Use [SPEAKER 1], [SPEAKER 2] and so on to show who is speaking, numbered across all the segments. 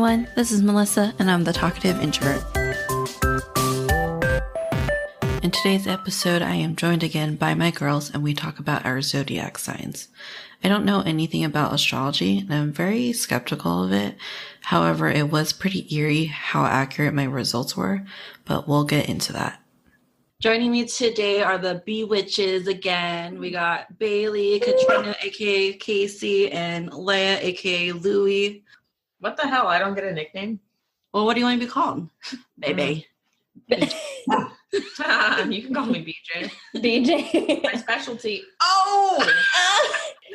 [SPEAKER 1] everyone, this is Melissa, and I'm the talkative introvert. In today's episode, I am joined again by my girls, and we talk about our zodiac signs. I don't know anything about astrology, and I'm very skeptical of it. However, it was pretty eerie how accurate my results were, but we'll get into that. Joining me today are the Bewitches again. We got Bailey, Katrina, aka Casey, and Leia, aka Louie.
[SPEAKER 2] What the hell? I don't get a nickname.
[SPEAKER 1] Well, what do you want to be called? Baby.
[SPEAKER 2] You can call me BJ.
[SPEAKER 3] BJ.
[SPEAKER 2] My specialty. Oh!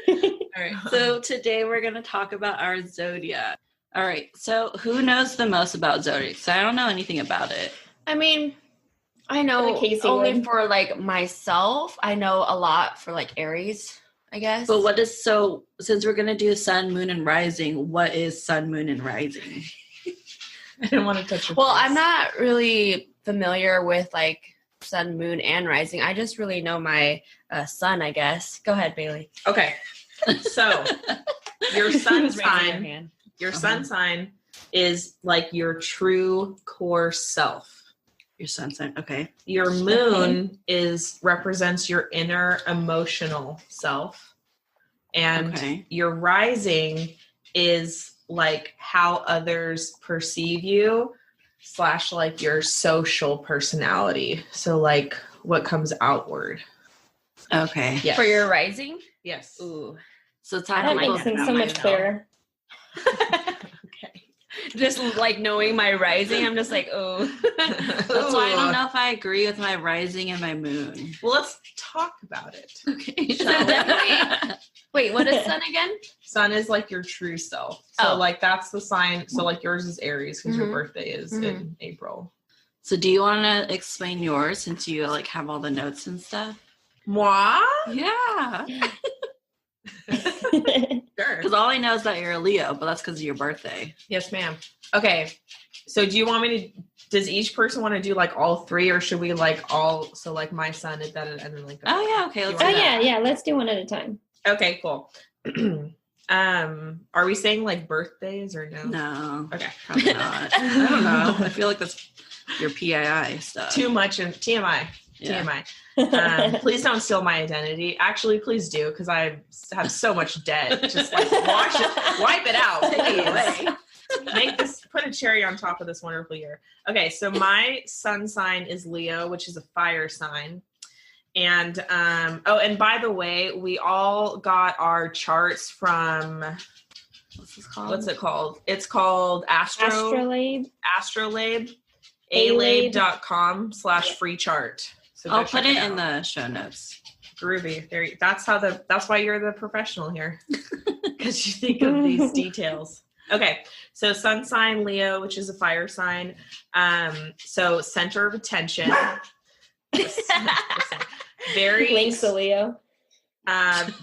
[SPEAKER 1] All right. So today we're going to talk about our zodiac. All right. So who knows the most about zodiacs? I don't know anything about it.
[SPEAKER 3] I mean, I know only for like myself. I know a lot for like Aries, I guess.
[SPEAKER 1] But since we're going to do sun, moon, and rising, what is sun, moon, and rising?
[SPEAKER 2] I don't want to touch your
[SPEAKER 3] Well,
[SPEAKER 2] face.
[SPEAKER 3] I'm not really familiar with like sun, moon, and rising. I just really know my sun, I guess. Go ahead, Bailey.
[SPEAKER 2] Okay. So your sun
[SPEAKER 3] Who's raising their
[SPEAKER 2] sign,
[SPEAKER 3] hand?
[SPEAKER 2] your sun sign is like your true core self.
[SPEAKER 1] Your sun sign. Okay.
[SPEAKER 2] Your moon represents your inner emotional self. And your rising is like how others perceive you / like your social personality. So like what comes outward.
[SPEAKER 1] Okay.
[SPEAKER 2] Yes.
[SPEAKER 3] For your rising?
[SPEAKER 2] Yes.
[SPEAKER 3] Ooh.
[SPEAKER 1] So it's
[SPEAKER 3] That makes things so much clearer.
[SPEAKER 2] Okay.
[SPEAKER 3] Just like knowing my rising, I'm just like, oh.
[SPEAKER 1] That's why I don't know if I agree with my rising and my moon.
[SPEAKER 2] Well, let's talk about it.
[SPEAKER 1] Okay.
[SPEAKER 3] So definitely. Wait, what is sun again?
[SPEAKER 2] Sun is like your true self. So like that's the sign. So like yours is Aries because your birthday is in April.
[SPEAKER 1] So do you want to explain yours since you like have all the notes and stuff?
[SPEAKER 2] Moi?
[SPEAKER 1] Yeah.
[SPEAKER 2] Sure.
[SPEAKER 1] Because all I know is that you're a Leo, but that's because of your birthday.
[SPEAKER 2] Yes, ma'am. Okay. So do you want me to, does each person want to do like all three or should we like all, so like my son and then like.
[SPEAKER 1] Oh yeah. Okay. Let's do
[SPEAKER 3] Oh
[SPEAKER 1] that.
[SPEAKER 3] yeah. Let's do one at a time.
[SPEAKER 2] Okay, cool. Are we saying like birthdays or no?
[SPEAKER 1] No.
[SPEAKER 2] Okay.
[SPEAKER 1] Probably not. I don't know. I feel like that's your PII stuff.
[SPEAKER 2] Too much in TMI.
[SPEAKER 1] Yeah.
[SPEAKER 2] TMI. Please don't steal my identity. Actually, please do, because I have so much debt. Just like wash it, wipe it out. Take it away. Make this, put a cherry on top of this wonderful year. Okay, so my sun sign is Leo, which is a fire sign. And and by the way, we all got our charts from what's it called? It's called
[SPEAKER 3] Astrolabe.
[SPEAKER 2] Astrolabe. alabe.com/free chart. So
[SPEAKER 1] I'll put it in the show notes.
[SPEAKER 2] Groovy. That's why you're the professional here. Because you think of these details. Okay. So sun sign Leo, which is a fire sign. So center of attention. Very
[SPEAKER 3] links to Leo.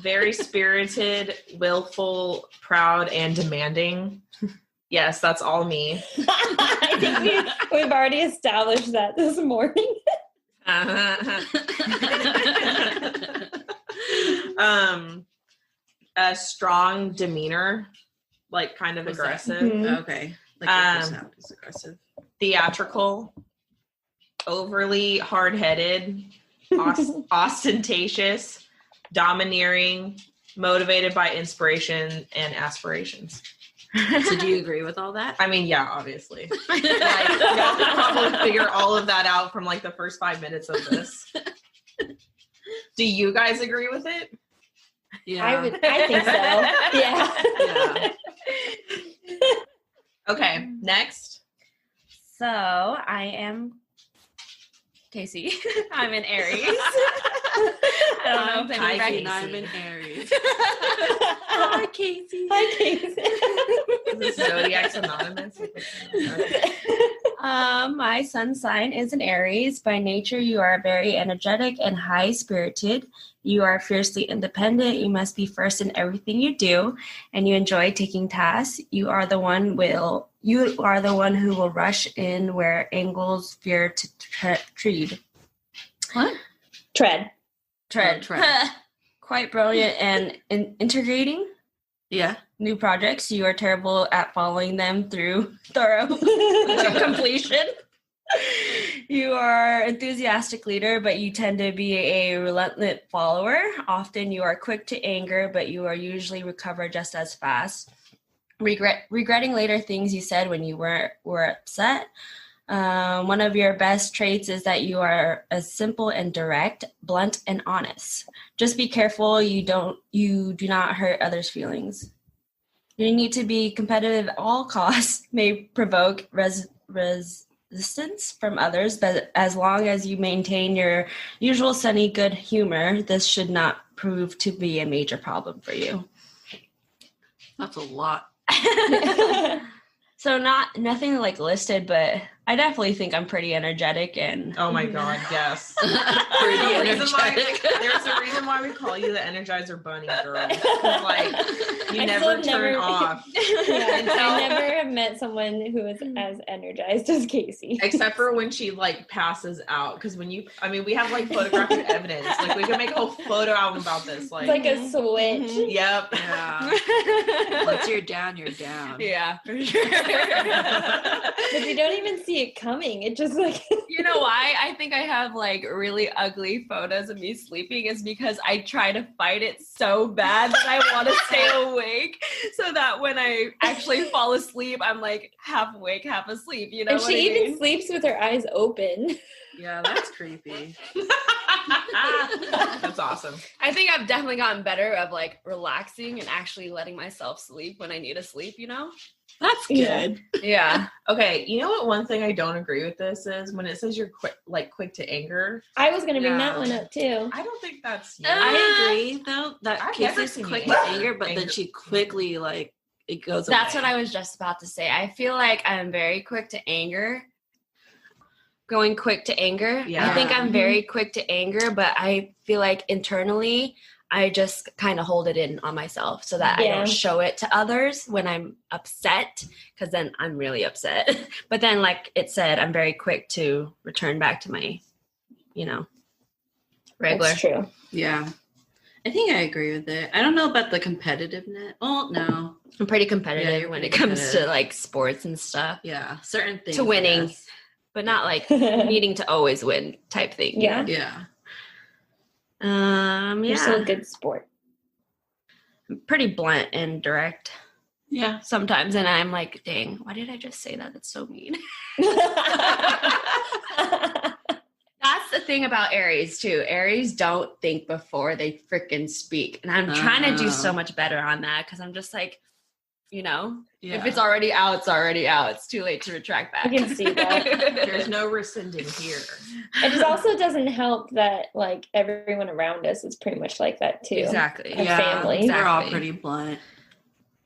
[SPEAKER 2] Very spirited, willful, proud, and demanding. Yes, that's all me.
[SPEAKER 3] I think we've already established that this morning.
[SPEAKER 2] A strong demeanor, like kind of aggressive.
[SPEAKER 3] Mm-hmm.
[SPEAKER 1] Okay. Like your personality is aggressive.
[SPEAKER 2] Theatrical, overly hard-headed, ostentatious, domineering, motivated by inspiration and aspirations.
[SPEAKER 1] So do you agree with all that?
[SPEAKER 2] I mean, yeah, obviously. Like, y'all could probably figure all of that out from like the first 5 minutes of this. Do you guys agree with it?
[SPEAKER 1] Yeah.
[SPEAKER 3] I think so.
[SPEAKER 1] Yeah.
[SPEAKER 2] Okay, next.
[SPEAKER 3] So I am Casey. I'm an Aries. I don't know if anyone recognizes.
[SPEAKER 1] I'm an Aries.
[SPEAKER 3] Hi, Casey. Hi, Casey.
[SPEAKER 2] Is this Zodiacs Anonymous?
[SPEAKER 3] My sun sign is an Aries. By nature, you are very energetic and high-spirited. You are fiercely independent. You must be first in everything you do, and you enjoy taking tasks. You are the one who will rush in where angles fear to tread.
[SPEAKER 1] What?
[SPEAKER 3] Tread.
[SPEAKER 1] Tread.
[SPEAKER 3] Quite brilliant and integrating.
[SPEAKER 1] Yeah.
[SPEAKER 3] New projects, you are terrible at following them through thorough to completion. You are enthusiastic leader, but you tend to be a relentless follower. Often you are quick to anger, but you are usually recover just as fast. Regretting later things you said when you were upset. One of your best traits is that you are simple and direct, blunt and honest. Just be careful you do not hurt others' feelings. You need to be competitive at all costs. May provoke resistance from others, but as long as you maintain your usual sunny good humor, this should not prove to be a major problem for you.
[SPEAKER 1] That's a lot.
[SPEAKER 3] So nothing like listed, but I definitely think I'm pretty energetic and
[SPEAKER 2] Oh my God, yes.
[SPEAKER 1] Pretty energetic.
[SPEAKER 2] There's a reason why we call you the Energizer Bunny, girl. 'Cause, like, you
[SPEAKER 4] I
[SPEAKER 2] never
[SPEAKER 4] still
[SPEAKER 2] turn off.
[SPEAKER 4] Yeah, I never have met someone who is as energized as Casey.
[SPEAKER 2] Except for when she like passes out. Because we have like photographic evidence. Like we could make a whole photo album about this. Like,
[SPEAKER 4] It's like a switch.
[SPEAKER 2] yep.
[SPEAKER 1] Yeah. Once you're down, you're down.
[SPEAKER 3] yeah, for sure.
[SPEAKER 4] But you don't even see it coming. It just like
[SPEAKER 3] You know why I think I have like really ugly photos of me sleeping is because I try to fight it so bad that I want to stay awake so that when I actually fall asleep, I'm like half awake, half asleep, you know
[SPEAKER 4] and
[SPEAKER 3] what
[SPEAKER 4] she
[SPEAKER 3] I
[SPEAKER 4] even
[SPEAKER 3] mean?
[SPEAKER 4] sleeps with her eyes open.
[SPEAKER 1] Yeah, that's creepy.
[SPEAKER 2] That's awesome.
[SPEAKER 3] I think I've definitely gotten better of like relaxing and actually letting myself sleep when I need to sleep, you know?
[SPEAKER 1] That's
[SPEAKER 4] Yeah.
[SPEAKER 1] good.
[SPEAKER 3] Yeah.
[SPEAKER 2] Okay, you know what? One thing I don't agree with this is when it says you're quick to anger.
[SPEAKER 4] I was gonna bring that
[SPEAKER 1] Yeah.
[SPEAKER 4] one up too.
[SPEAKER 2] I don't think that's you.
[SPEAKER 1] I agree though that
[SPEAKER 2] I've never
[SPEAKER 1] Casey's
[SPEAKER 2] seen
[SPEAKER 1] quick
[SPEAKER 2] you
[SPEAKER 1] to
[SPEAKER 2] angry.
[SPEAKER 1] anger, but then she quickly like it goes
[SPEAKER 3] That's
[SPEAKER 1] away.
[SPEAKER 3] what I was just about to say. I feel like I'm very quick to anger. Going quick to anger.
[SPEAKER 2] Yeah.
[SPEAKER 3] I think I'm very quick to anger, but I feel like internally I just kind of hold it in on myself so that I
[SPEAKER 4] Yeah.
[SPEAKER 3] don't show it to others when I'm upset, because then I'm really upset. But then, like it said, I'm very quick to return back to my, regular.
[SPEAKER 4] That's true.
[SPEAKER 1] Yeah. I think I agree with it. I don't know about the competitiveness. Oh no.
[SPEAKER 3] I'm pretty
[SPEAKER 1] Yeah,
[SPEAKER 3] competitive
[SPEAKER 1] you're
[SPEAKER 3] when
[SPEAKER 1] pretty
[SPEAKER 3] it comes to
[SPEAKER 1] competitive.
[SPEAKER 3] like sports and stuff,
[SPEAKER 1] Yeah. Certain things.
[SPEAKER 3] To winning.
[SPEAKER 1] I guess.
[SPEAKER 3] but not like needing to always win type thing. you
[SPEAKER 4] Yeah.
[SPEAKER 3] know?
[SPEAKER 1] Yeah.
[SPEAKER 4] You're still a good sport.
[SPEAKER 3] I'm pretty blunt and direct
[SPEAKER 1] Yeah.
[SPEAKER 3] sometimes, and I'm like, dang, why did I just say that? That's so mean. That's the thing about Aries too. Aries don't think before they freaking speak, and I'm trying to do so much better on that because I'm just like, if it's already out, it's already out. It's too late to retract back.
[SPEAKER 4] I can see that.
[SPEAKER 2] There's no rescinding here.
[SPEAKER 4] It just also doesn't help that like everyone around us is pretty much like that too.
[SPEAKER 3] Exactly.
[SPEAKER 4] A family.
[SPEAKER 1] We're all
[SPEAKER 3] Exactly.
[SPEAKER 1] pretty blunt.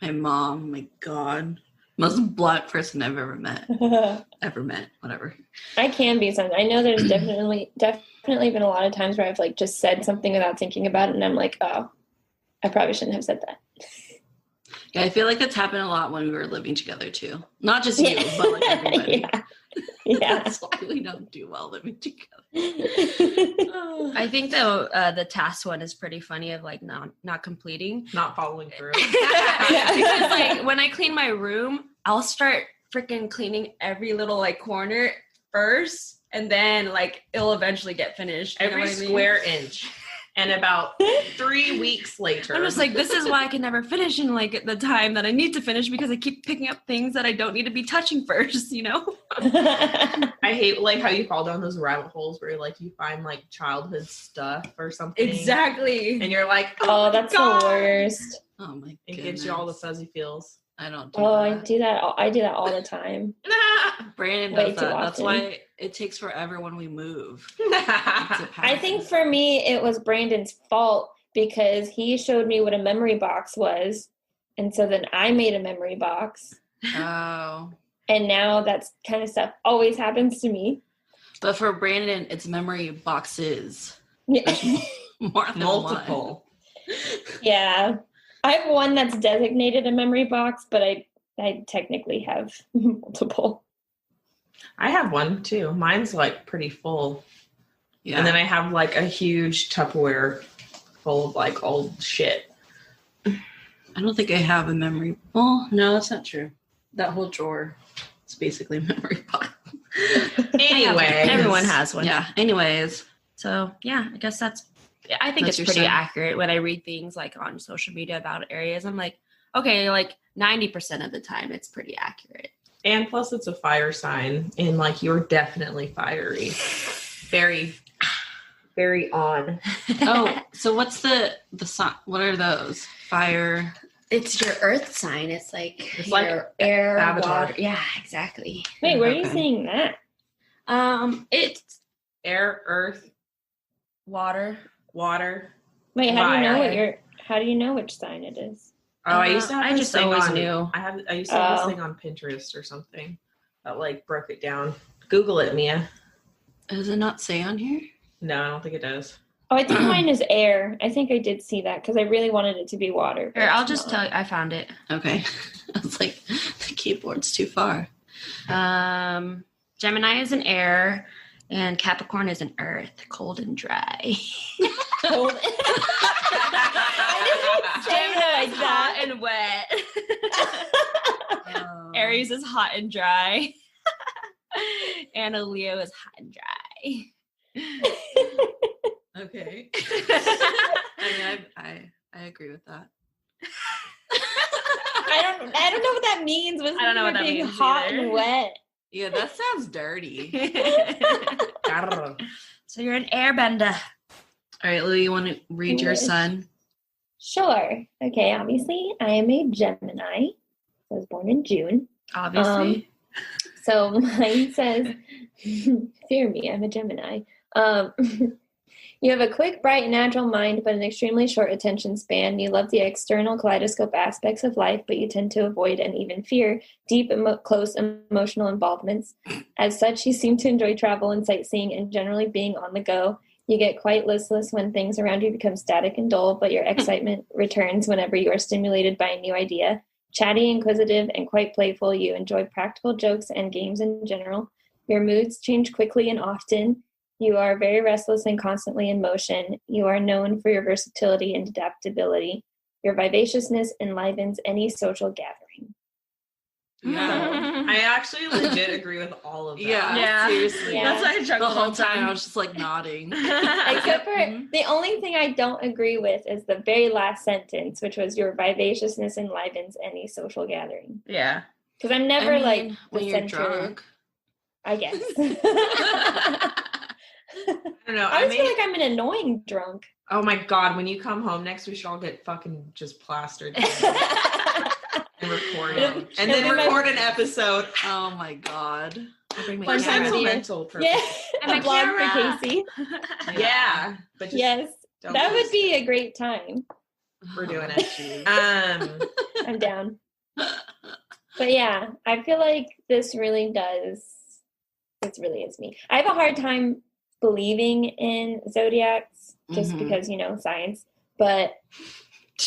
[SPEAKER 1] My mom, oh my God. Most blunt person I've ever met. Whatever.
[SPEAKER 4] I can be sometimes. I know there's definitely been a lot of times where I've like just said something without thinking about it, and I'm like, oh, I probably shouldn't have said that.
[SPEAKER 1] Yeah, I feel like that's happened a lot when we were living together too. Not just you, but like everybody.
[SPEAKER 4] Yeah.
[SPEAKER 1] That's why we don't do well living together.
[SPEAKER 3] I think the task one is pretty funny of like not completing.
[SPEAKER 2] Not following through.
[SPEAKER 3] Because like when I clean my room, I'll start freaking cleaning every little like corner first, and then like it'll eventually get finished. You know
[SPEAKER 2] Every
[SPEAKER 3] what I mean?
[SPEAKER 2] square inch. And about 3 weeks later.
[SPEAKER 3] I'm just like, this is why I can never finish in like the time that I need to finish, because I keep picking up things that I don't need to be touching first,
[SPEAKER 2] I hate like how you fall down those rabbit holes where like you find like childhood stuff or something.
[SPEAKER 3] Exactly.
[SPEAKER 2] And you're like,
[SPEAKER 4] Oh, that's
[SPEAKER 2] God.
[SPEAKER 4] the worst.
[SPEAKER 1] Oh my
[SPEAKER 2] It
[SPEAKER 1] goodness.
[SPEAKER 2] gives you all the fuzzy feels.
[SPEAKER 1] I don't do
[SPEAKER 4] Oh,
[SPEAKER 1] that.
[SPEAKER 4] I do that. I do that all the time.
[SPEAKER 1] Brandon
[SPEAKER 4] Way
[SPEAKER 1] does
[SPEAKER 4] too
[SPEAKER 1] that. That's
[SPEAKER 4] often.
[SPEAKER 1] why it takes forever when we move. It's a
[SPEAKER 4] I
[SPEAKER 1] pattern.
[SPEAKER 4] think for me, it was Brandon's fault because he showed me what a memory box was. And so then I made a memory box.
[SPEAKER 1] Oh.
[SPEAKER 4] And now that's kind of stuff always happens to me.
[SPEAKER 1] But for Brandon, it's memory boxes.
[SPEAKER 4] Yeah.
[SPEAKER 1] More than
[SPEAKER 2] Multiple.
[SPEAKER 4] Yeah. I have one that's designated a memory box, but I technically have multiple.
[SPEAKER 2] I have one too. Mine's like pretty full.
[SPEAKER 1] Yeah.
[SPEAKER 2] And then I have like a huge Tupperware full of like old shit.
[SPEAKER 1] I don't think I have a memory. Well, no, that's not true. That whole drawer is basically a memory pile.
[SPEAKER 2] Anyway,
[SPEAKER 3] Everyone has one.
[SPEAKER 1] Yeah. Anyways.
[SPEAKER 3] So yeah, I guess I think
[SPEAKER 1] That's
[SPEAKER 3] it's
[SPEAKER 1] your
[SPEAKER 3] pretty
[SPEAKER 1] sign?
[SPEAKER 3] accurate when I read things like on social media about areas. I'm like, okay, like 90% of the time it's pretty accurate.
[SPEAKER 2] and plus it's a fire sign, and like you're definitely fiery, very, very on.
[SPEAKER 1] Oh, so what's the sign? What are those? Fire.
[SPEAKER 3] It's your earth sign. It's like
[SPEAKER 2] It's
[SPEAKER 3] your
[SPEAKER 2] like
[SPEAKER 3] air,
[SPEAKER 2] Avatar.
[SPEAKER 3] water. Yeah, exactly.
[SPEAKER 4] Wait, where are you
[SPEAKER 1] Okay.
[SPEAKER 4] seeing that?
[SPEAKER 3] It's
[SPEAKER 2] Air, earth,
[SPEAKER 3] water.
[SPEAKER 2] water.
[SPEAKER 4] Wait, how do you know
[SPEAKER 2] Fire.
[SPEAKER 4] how do you know which sign it is?
[SPEAKER 2] Oh, I used to have
[SPEAKER 3] I
[SPEAKER 2] this
[SPEAKER 3] just
[SPEAKER 2] thing
[SPEAKER 3] always
[SPEAKER 2] on,
[SPEAKER 3] knew.
[SPEAKER 2] I used to have this
[SPEAKER 4] Oh.
[SPEAKER 2] thing on Pinterest or something that like broke it down. Google it, Mia.
[SPEAKER 1] Does it not say on here?
[SPEAKER 2] No, I don't think it does.
[SPEAKER 4] Oh, I think mine is air. I think I did see that because I really wanted it to be water. but
[SPEAKER 3] Here, I'll
[SPEAKER 4] it's
[SPEAKER 3] just
[SPEAKER 4] not.
[SPEAKER 3] tell you. I found it.
[SPEAKER 1] Okay. I was like, the keyboard's too far.
[SPEAKER 3] Gemini is an air, and Capricorn is an earth, cold and dry.
[SPEAKER 4] Cold. I didn't say it like that.
[SPEAKER 3] hot and wet. Aries is hot and dry. And a Leo is hot and dry.
[SPEAKER 1] Okay. I mean, I agree with that.
[SPEAKER 4] I don't know what that means.
[SPEAKER 3] I don't know what that
[SPEAKER 4] being
[SPEAKER 3] means
[SPEAKER 4] hot
[SPEAKER 3] either.
[SPEAKER 4] and wet.
[SPEAKER 1] Yeah, that sounds dirty.
[SPEAKER 3] So you're an airbender.
[SPEAKER 1] All right, Lou, you want to read your
[SPEAKER 4] Yes.
[SPEAKER 1] sun?
[SPEAKER 4] Sure. Okay, obviously, I am a Gemini. I was born in June.
[SPEAKER 3] Obviously.
[SPEAKER 4] So mine says, fear me, I'm a Gemini. You have a quick, bright, and agile mind, but an extremely short attention span. You love the external kaleidoscope aspects of life, but you tend to avoid and even fear deep, close emotional involvements. As such, you seem to enjoy travel and sightseeing and generally being on the go. You get quite listless when things around you become static and dull, but your excitement returns whenever you are stimulated by a new idea. Chatty, inquisitive, and quite playful, you enjoy practical jokes and games in general. Your moods change quickly and often. You are very restless and constantly in motion. You are known for your versatility and adaptability. Your vivaciousness enlivens any social gathering.
[SPEAKER 1] Yeah.
[SPEAKER 2] I actually legit agree with all of that.
[SPEAKER 1] Yeah, seriously.
[SPEAKER 4] Yeah.
[SPEAKER 3] That's why I
[SPEAKER 1] The
[SPEAKER 3] chuckled
[SPEAKER 1] whole
[SPEAKER 3] all
[SPEAKER 1] time I was just like nodding.
[SPEAKER 4] Except for
[SPEAKER 1] Mhm.
[SPEAKER 4] the only thing I don't agree with is the very last sentence, which was your vivaciousness enlivens any social gathering.
[SPEAKER 3] Yeah.
[SPEAKER 4] Because I'm never
[SPEAKER 1] I mean,
[SPEAKER 4] like the
[SPEAKER 1] when you're
[SPEAKER 4] center,
[SPEAKER 1] drunk.
[SPEAKER 4] I guess.
[SPEAKER 2] I don't know.
[SPEAKER 4] I always feel like I'm an annoying drunk.
[SPEAKER 2] Oh my god, when you come home next, we should all get fucking just plastered and record it.
[SPEAKER 4] It'll-
[SPEAKER 2] And
[SPEAKER 4] it'll
[SPEAKER 2] then
[SPEAKER 4] be my-
[SPEAKER 2] record an episode.
[SPEAKER 1] Oh my god.
[SPEAKER 3] I bring my
[SPEAKER 2] For
[SPEAKER 4] One time
[SPEAKER 3] camera.
[SPEAKER 4] a year.
[SPEAKER 2] sentimental purpose.
[SPEAKER 4] Yeah,
[SPEAKER 3] And my
[SPEAKER 4] a blog for
[SPEAKER 3] camera.
[SPEAKER 4] Casey.
[SPEAKER 2] Yeah. But just
[SPEAKER 4] Yes,
[SPEAKER 2] don't
[SPEAKER 4] that would
[SPEAKER 2] post
[SPEAKER 4] be a great time.
[SPEAKER 2] We're doing
[SPEAKER 1] Oh,
[SPEAKER 2] it.
[SPEAKER 1] jeez.
[SPEAKER 4] I'm down. But yeah, I feel like this really is me. I have a hard time believing in zodiacs just
[SPEAKER 1] Mhm.
[SPEAKER 4] because, science. But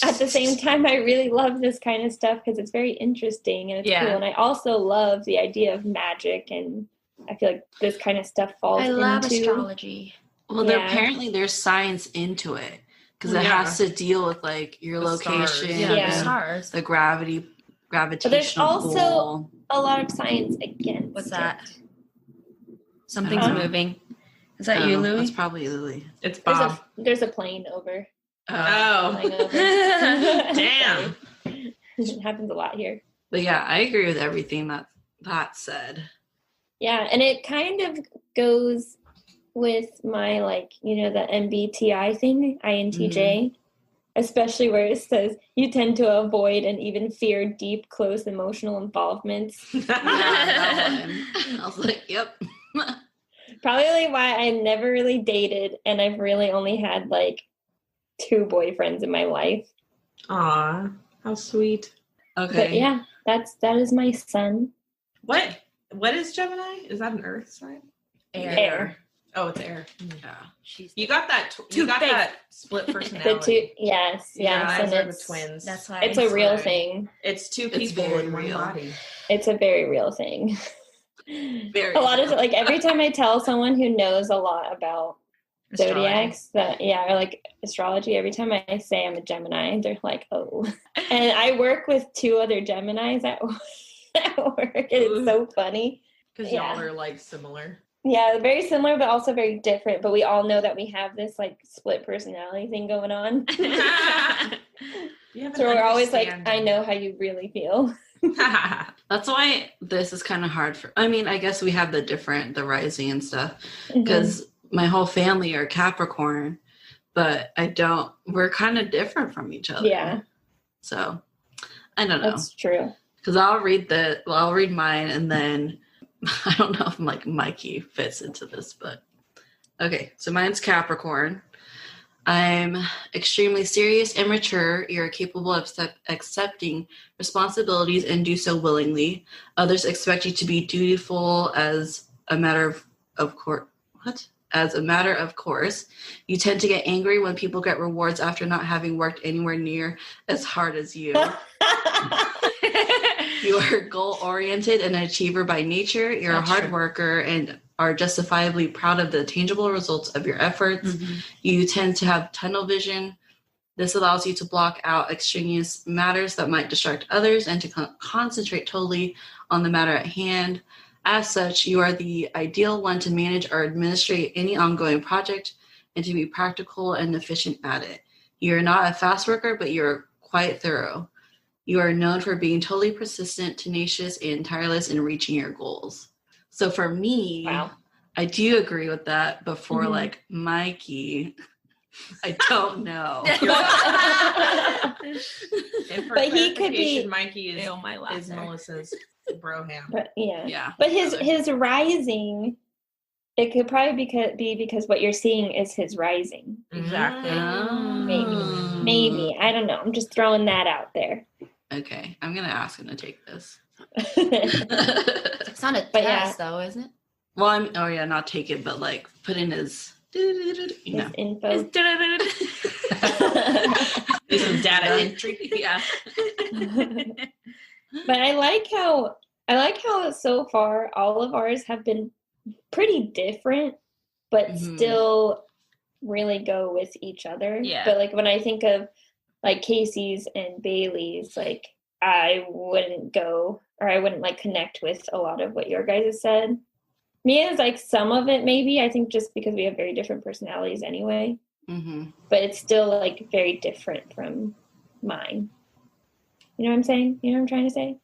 [SPEAKER 4] at the same time, I really love this kind of stuff because it's very interesting and it's
[SPEAKER 3] Yeah.
[SPEAKER 4] cool. And I also love the idea of magic, and I feel like this kind of stuff falls
[SPEAKER 3] I love
[SPEAKER 4] into
[SPEAKER 3] astrology.
[SPEAKER 1] Well,
[SPEAKER 4] Yeah.
[SPEAKER 1] apparently there's science into it because it
[SPEAKER 2] Yeah.
[SPEAKER 1] has to deal with like your
[SPEAKER 2] The
[SPEAKER 1] location,
[SPEAKER 2] stars.
[SPEAKER 3] Yeah,
[SPEAKER 4] Yeah.
[SPEAKER 3] the stars.
[SPEAKER 1] the gravitational
[SPEAKER 4] also-
[SPEAKER 1] pull.
[SPEAKER 4] a lot of science against
[SPEAKER 3] What's
[SPEAKER 4] it.
[SPEAKER 3] that? Something's
[SPEAKER 1] know.
[SPEAKER 3] moving. Is that you, Louie?
[SPEAKER 1] That's probably Louie.
[SPEAKER 2] It's
[SPEAKER 4] There's
[SPEAKER 2] Bob.
[SPEAKER 4] there's a plane over.
[SPEAKER 2] Oh.
[SPEAKER 4] Flying over.
[SPEAKER 2] Damn.
[SPEAKER 4] It happens a lot here.
[SPEAKER 1] But yeah, I agree with everything that said.
[SPEAKER 4] Yeah, and it kind of goes with my the MBTI thing, INTJ, especially where it says you tend to avoid and even fear deep, close emotional involvements.
[SPEAKER 1] Yeah, that one. I was like, yep.
[SPEAKER 4] Probably why I never really dated, and I've really only had 2 boyfriends in my life.
[SPEAKER 2] Aw, how sweet.
[SPEAKER 1] Okay.
[SPEAKER 4] But yeah, that is my sun.
[SPEAKER 2] What is Gemini? Is that an earth sign?
[SPEAKER 4] Air.
[SPEAKER 2] Oh, it's air.
[SPEAKER 1] Yeah.
[SPEAKER 3] She's
[SPEAKER 2] You got that. You got
[SPEAKER 3] Two-faced.
[SPEAKER 2] that split
[SPEAKER 4] The
[SPEAKER 2] personality.
[SPEAKER 4] 2, yes,
[SPEAKER 2] Yeah,
[SPEAKER 4] and
[SPEAKER 2] are the
[SPEAKER 4] it's
[SPEAKER 2] twins.
[SPEAKER 3] That's why
[SPEAKER 4] it's a real
[SPEAKER 2] why.
[SPEAKER 4] thing.
[SPEAKER 2] It's two
[SPEAKER 1] It's
[SPEAKER 2] people
[SPEAKER 1] very
[SPEAKER 2] in one
[SPEAKER 1] real.
[SPEAKER 2] body.
[SPEAKER 4] It's a very real thing.
[SPEAKER 1] Very
[SPEAKER 4] A lot of
[SPEAKER 1] real.
[SPEAKER 4] every time I tell someone who knows a lot about Zodiacs, or like astrology. Every time I say I'm a Gemini, they're like, oh. And I work with 2 other Geminis at work, and it's so funny.
[SPEAKER 2] Because y'all are like similar.
[SPEAKER 4] Yeah, very similar, but also very different. But we all know that we have this like split personality thing going on. So we're always like, I know how you really feel.
[SPEAKER 1] That's why this is kind of hard I guess we have the rising and stuff, because my whole family are Capricorn, but we're kind of different from each other.
[SPEAKER 4] Yeah.
[SPEAKER 1] So I don't know.
[SPEAKER 4] That's true.
[SPEAKER 1] Because I'll read mine, and then I don't know if like Mikey fits into this, but okay. So mine's Capricorn. I'm extremely serious and mature. You're capable of accepting responsibilities and do so willingly. Others expect you to be dutiful as a matter of course. What? As a matter of course. You tend to get angry when people get rewards after not having worked anywhere near as hard as you. You are goal-oriented and an achiever by nature. You're a hard worker and are justifiably proud of the tangible results of your efforts. You tend to have tunnel vision. This allows you to block out extraneous matters that might distract others and to concentrate totally on the matter at hand. As such, you are the ideal one to manage or administrate any ongoing project and to be practical and efficient at it. You're not a fast worker, but you're quite thorough. You are known for being totally persistent, tenacious, and tireless in reaching your goals. So for me, I do agree with that. But for like Mikey, I don't know.
[SPEAKER 2] But he could be. Mikey is Melissa's broham.
[SPEAKER 4] But yeah. But his rising, it could probably be because what you're seeing is his rising.
[SPEAKER 2] Exactly.
[SPEAKER 4] Maybe. I don't know. I'm just throwing that out there.
[SPEAKER 1] Okay, I'm gonna ask him to take this.
[SPEAKER 5] It's not a test, though, is it?
[SPEAKER 1] Well, not take it, but like put in his
[SPEAKER 4] info.
[SPEAKER 2] Do some data entry. Yeah.
[SPEAKER 4] But I like how so far all of ours have been pretty different, but still really go with each other.
[SPEAKER 5] Yeah.
[SPEAKER 4] But like when I think of like Casey's and Bailey's, like I wouldn't like connect with a lot of what your guys have said. Mia's like some of it maybe, I think just because we have very different personalities anyway. But it's still like very different from mine. You know what I'm saying? You know what I'm trying to say?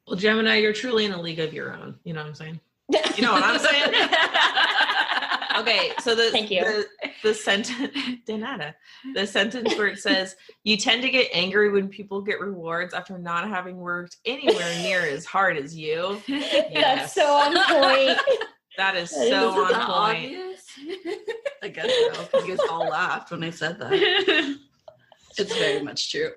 [SPEAKER 2] Well, Gemini, you're truly in a league of your own. You know what I'm saying? You know what I'm saying? Okay, so
[SPEAKER 4] Thank you.
[SPEAKER 2] The sentence, de nada. The sentence where it says, you tend to get angry when people get rewards after not having worked anywhere near as hard as you. Yes.
[SPEAKER 4] That's so on point.
[SPEAKER 2] That is so on point.
[SPEAKER 1] Obvious? I guess so. You guys all laughed when I said that. It's very much true.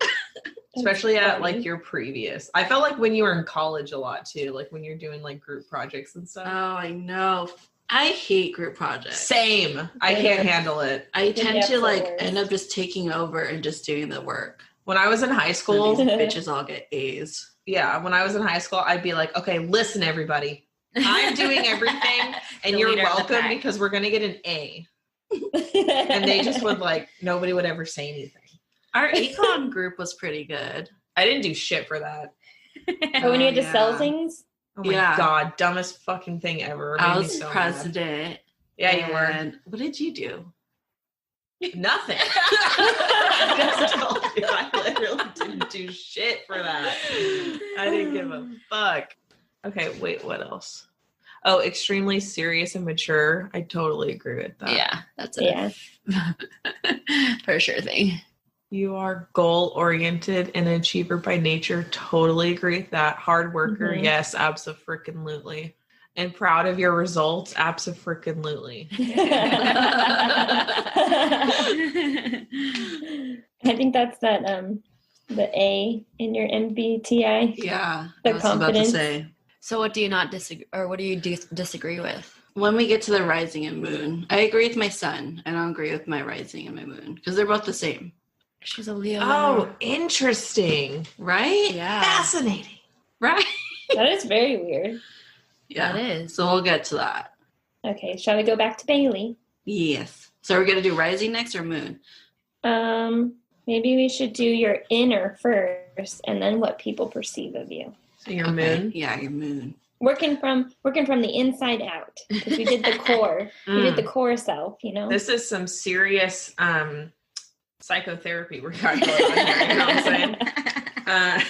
[SPEAKER 2] Especially at like your previous. I felt like when you were in college a lot too, like when you're doing like group projects and stuff.
[SPEAKER 1] Oh, I know. I hate group projects.
[SPEAKER 2] Same. I can't handle it.
[SPEAKER 1] I tend to like end up just taking over and just doing the work.
[SPEAKER 2] When I was in high school,
[SPEAKER 1] these bitches all get A's.
[SPEAKER 2] Yeah, when I was in high school, I'd be like, okay, listen, everybody. I'm doing everything and you're welcome because we're going to get an A. And they just would like, nobody would ever say anything.
[SPEAKER 1] Our econ group was pretty good.
[SPEAKER 2] I didn't do shit for that.
[SPEAKER 4] But when you had to sell things?
[SPEAKER 2] Oh my God, dumbest fucking thing ever.
[SPEAKER 1] I was president. Mad.
[SPEAKER 2] Yeah, you were.
[SPEAKER 1] What did you do?
[SPEAKER 2] Nothing. I just told you I literally didn't do shit for that. I didn't give a fuck. Okay, wait, what else? Oh, extremely serious and mature. I totally agree with that.
[SPEAKER 5] Yeah, that's it. Yeah. For sure thing.
[SPEAKER 2] You are goal-oriented and an achiever by nature. Totally agree with that. Hard worker, yes, abso-freaking-lutely. And proud of your results, abso-freaking-lutely.
[SPEAKER 4] I think that's that the A in your MBTI.
[SPEAKER 1] Yeah,
[SPEAKER 4] the
[SPEAKER 1] I was
[SPEAKER 4] confidence.
[SPEAKER 1] about to say.
[SPEAKER 5] So what do you not disagree, or what do you disagree with?
[SPEAKER 1] When we get to the rising and moon, I agree with my sun. I don't agree with my rising and my moon because they're both the same.
[SPEAKER 5] She's a Leo.
[SPEAKER 2] Oh, interesting.
[SPEAKER 1] Right?
[SPEAKER 5] Yeah.
[SPEAKER 2] Fascinating.
[SPEAKER 1] Right?
[SPEAKER 4] That is very weird.
[SPEAKER 1] Yeah.
[SPEAKER 5] That is.
[SPEAKER 1] So we'll get to that.
[SPEAKER 4] Okay, shall we go back to Bailey?
[SPEAKER 1] Yes.
[SPEAKER 5] So are we going to do rising next or moon?
[SPEAKER 4] Maybe we should do your inner first, and then what people perceive of you.
[SPEAKER 2] So your moon?
[SPEAKER 5] Yeah, your moon.
[SPEAKER 4] Working from the inside out, because we did the core. We did the core self, you know?
[SPEAKER 2] This is some serious psychotherapy we got going on here, you know what I'm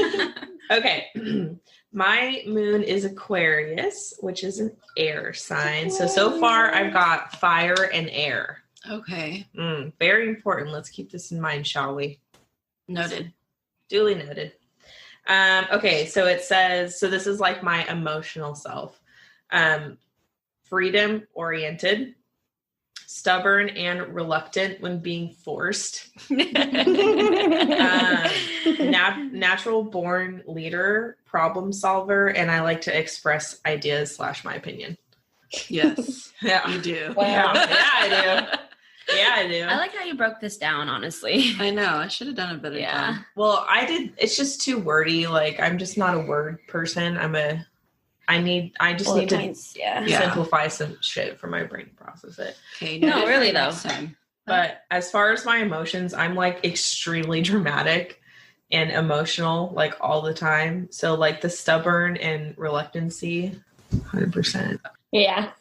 [SPEAKER 2] saying? Okay. My moon is Aquarius, which is an air sign. So far I've got fire and air.
[SPEAKER 5] Okay.
[SPEAKER 2] Very important. Let's keep this in mind, shall we?
[SPEAKER 5] Noted.
[SPEAKER 2] Duly noted. Okay, so it says, so this is like my emotional self. Freedom oriented, stubborn and reluctant when being forced. Natural born leader, problem solver, and I like to express ideas / my opinion.
[SPEAKER 5] Yes.
[SPEAKER 2] Yeah,
[SPEAKER 5] you do.
[SPEAKER 4] Wow.
[SPEAKER 2] Yeah, I do. Yeah, I do.
[SPEAKER 3] I like how you broke this down, honestly.
[SPEAKER 5] I know. I should have done a better job.
[SPEAKER 2] Well, I did. It's just too wordy. Like, I'm just not a word person. I just need to simplify some shit for my brain to process it.
[SPEAKER 5] Okay.
[SPEAKER 3] No, really though.
[SPEAKER 2] But as far as my emotions, I'm like extremely dramatic and emotional, like all the time. So like the stubborn and reluctancy, 100%.
[SPEAKER 4] Yeah.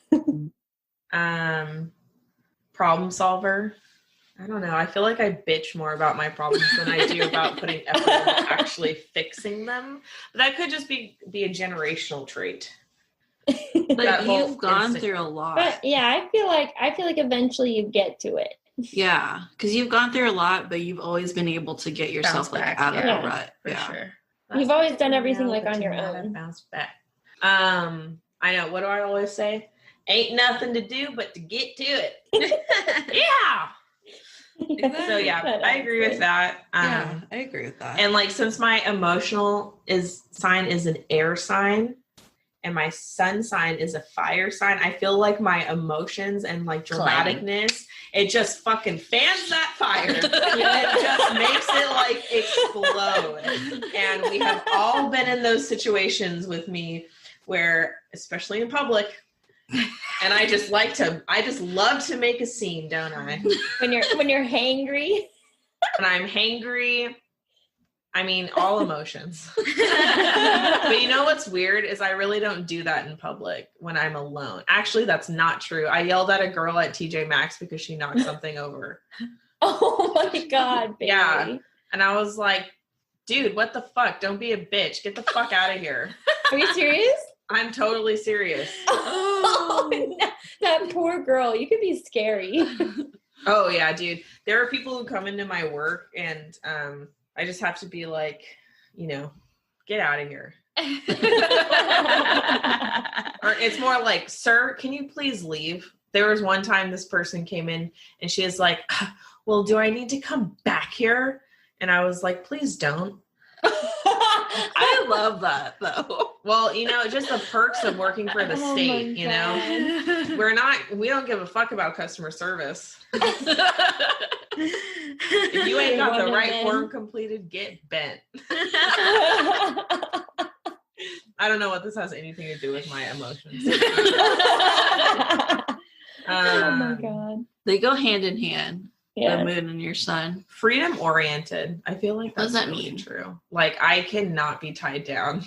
[SPEAKER 2] Problem solver. I don't know. I feel like I bitch more about my problems than I do about putting effort into actually fixing them. But that could just be a generational trait.
[SPEAKER 5] But you've gone through a lot.
[SPEAKER 4] But yeah, I feel like eventually you get to it.
[SPEAKER 5] Yeah, because you've gone through a lot, but you've always been able to get yourself like out of the rut.
[SPEAKER 3] For sure.
[SPEAKER 4] You've always done everything like on your own.
[SPEAKER 2] Bounce back. I know. What do I always say? Ain't nothing to do but to get to it. Yeah. So yeah, I agree with that.
[SPEAKER 5] I agree with that.
[SPEAKER 2] And like, since my emotional sign is an air sign and my sun sign is a fire sign, I feel like my emotions and like dramaticness, it just fucking fans that fire. It just makes it like explode. And we have all been in those situations with me where, especially in public, and I just love to make a scene, don't I?
[SPEAKER 4] When you're hangry.
[SPEAKER 2] When I'm hangry, I mean all emotions. But you know what's weird is I really don't do that in public when I'm alone. Actually, that's not true. I yelled at a girl at TJ Maxx because she knocked something over.
[SPEAKER 4] Oh my God, baby.
[SPEAKER 2] Yeah. And I was like, dude, what the fuck? Don't be a bitch. Get the fuck out of here.
[SPEAKER 4] Are you serious?
[SPEAKER 2] I'm totally serious.
[SPEAKER 4] Oh, that poor girl. You could be scary.
[SPEAKER 2] Oh yeah, dude. There are people who come into my work and I just have to be like, you know, get out of here. Or it's more like, sir, can you please leave? There was one time this person came in and she was like, well, do I need to come back here? And I was like, please don't.
[SPEAKER 5] I love that though.
[SPEAKER 2] Well, you know, just the perks of working for the state, you know, we don't give a fuck about customer service. If you ain't got the right form completed, get bent. I don't know what this has anything to do with my emotions.
[SPEAKER 4] Oh my God.
[SPEAKER 5] They go hand in hand.
[SPEAKER 4] Yeah.
[SPEAKER 5] The moon and your sun.
[SPEAKER 2] Freedom oriented. I feel like that's
[SPEAKER 5] what does that
[SPEAKER 2] really
[SPEAKER 5] mean?
[SPEAKER 2] True. Like I cannot be tied down.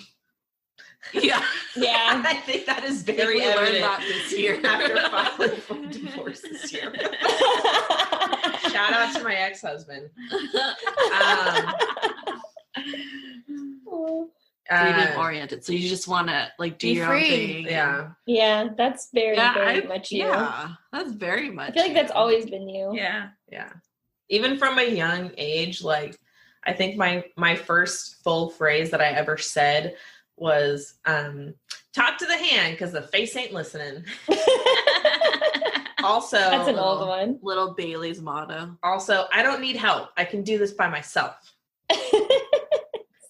[SPEAKER 5] Yeah.
[SPEAKER 4] Yeah.
[SPEAKER 2] I think that is very
[SPEAKER 5] we learned
[SPEAKER 2] evident
[SPEAKER 5] that this year
[SPEAKER 2] after filing for divorce this year. Shout out to my ex-husband.
[SPEAKER 5] Freedom oriented. So you just want to like do your own thing.
[SPEAKER 2] Yeah.
[SPEAKER 4] Yeah, that's very much you.
[SPEAKER 5] Yeah, that's very much.
[SPEAKER 4] I feel like that's always been you.
[SPEAKER 3] Yeah.
[SPEAKER 2] Yeah. Even from a young age, like I think my first full phrase that I ever said was talk to the hand because the face ain't listening. Also,
[SPEAKER 4] that's an old one.
[SPEAKER 5] Little Bailey's motto.
[SPEAKER 2] Also, I don't need help. I can do this by myself.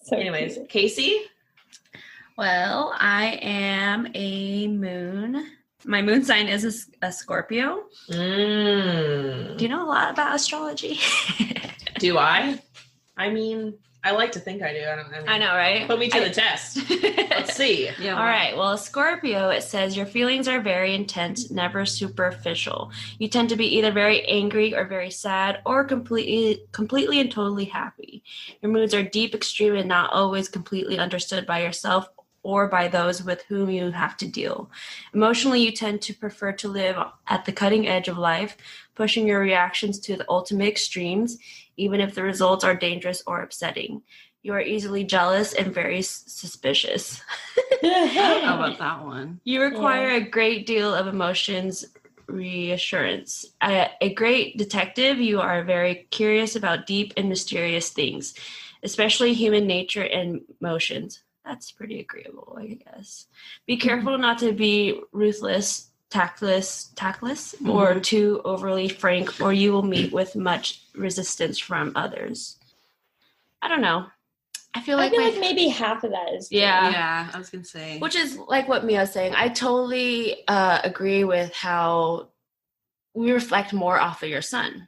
[SPEAKER 4] So
[SPEAKER 2] anyways,
[SPEAKER 4] cute.
[SPEAKER 2] Casey?
[SPEAKER 3] Well, I am a moon. My moon sign is a Scorpio. Do you know a lot about astrology?
[SPEAKER 2] Do I? I mean, I like to think I do.
[SPEAKER 3] I know, right?
[SPEAKER 2] Put me to the test. Let's see.
[SPEAKER 5] Yeah.
[SPEAKER 3] All right. Well, Scorpio, it says your feelings are very intense, never superficial. You tend to be either very angry or very sad or completely and totally happy. Your moods are deep, extreme, and not always completely understood by yourself or by those with whom you have to deal. Emotionally, you tend to prefer to live at the cutting edge of life, pushing your reactions to the ultimate extremes, even if the results are dangerous or upsetting. You are easily jealous and very suspicious.
[SPEAKER 5] How about that one?
[SPEAKER 3] You require a great deal of emotions reassurance. A great detective, you are very curious about deep and mysterious things, especially human nature and emotions. That's pretty agreeable, I guess. Be careful not to be ruthless, tactless, or too overly frank, or you will meet with much resistance from others. I don't know. I feel like
[SPEAKER 4] maybe half of that is true.
[SPEAKER 5] Yeah, I was gonna say,
[SPEAKER 3] which is like what Mia's saying. I totally agree with how we reflect more off of your sun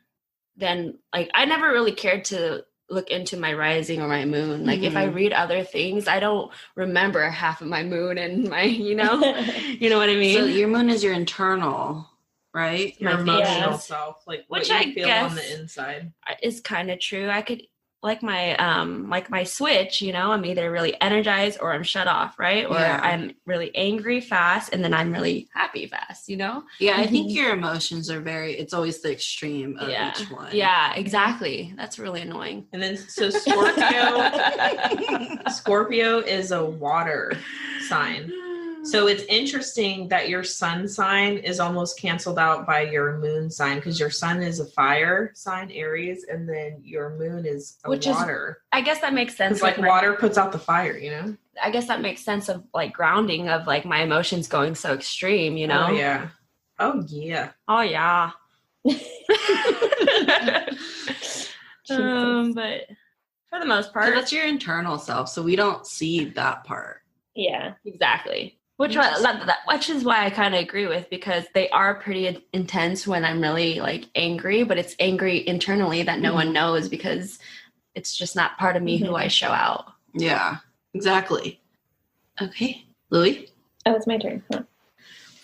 [SPEAKER 3] than like I never really cared to look into my rising or my moon. Like if I read other things, I don't remember half of my moon and my, you know what I mean?
[SPEAKER 5] So your moon is your internal, right?
[SPEAKER 2] Your emotional self, like
[SPEAKER 3] which
[SPEAKER 2] what
[SPEAKER 3] I
[SPEAKER 2] you feel
[SPEAKER 3] guess
[SPEAKER 2] on the inside
[SPEAKER 3] is kind of true. I could like my switch, I'm either really energized or I'm shut off, right? Or I'm really angry fast and then I'm really happy fast,
[SPEAKER 5] Yeah, I think your emotions are it's always the extreme of each one.
[SPEAKER 3] Yeah, exactly. That's really annoying.
[SPEAKER 2] And then so Scorpio is a water sign. So it's interesting that your sun sign is almost canceled out by your moon sign because your sun is a fire sign, Aries, and then your moon is water.
[SPEAKER 3] I guess that makes sense.
[SPEAKER 2] Like water puts out the fire,
[SPEAKER 3] I guess that makes sense of like grounding of like my emotions going so extreme,
[SPEAKER 2] Oh, yeah. Oh, yeah.
[SPEAKER 3] Oh, yeah. But for the most part.
[SPEAKER 5] That's your internal self, so we don't see that part.
[SPEAKER 4] Yeah.
[SPEAKER 3] Exactly. Which is why I kind of agree with, because they are pretty intense when I'm really like angry, but it's angry internally that no one knows because it's just not part of me who I show out.
[SPEAKER 5] Yeah, exactly. Okay, Louis?
[SPEAKER 4] Oh, it's my turn. Huh.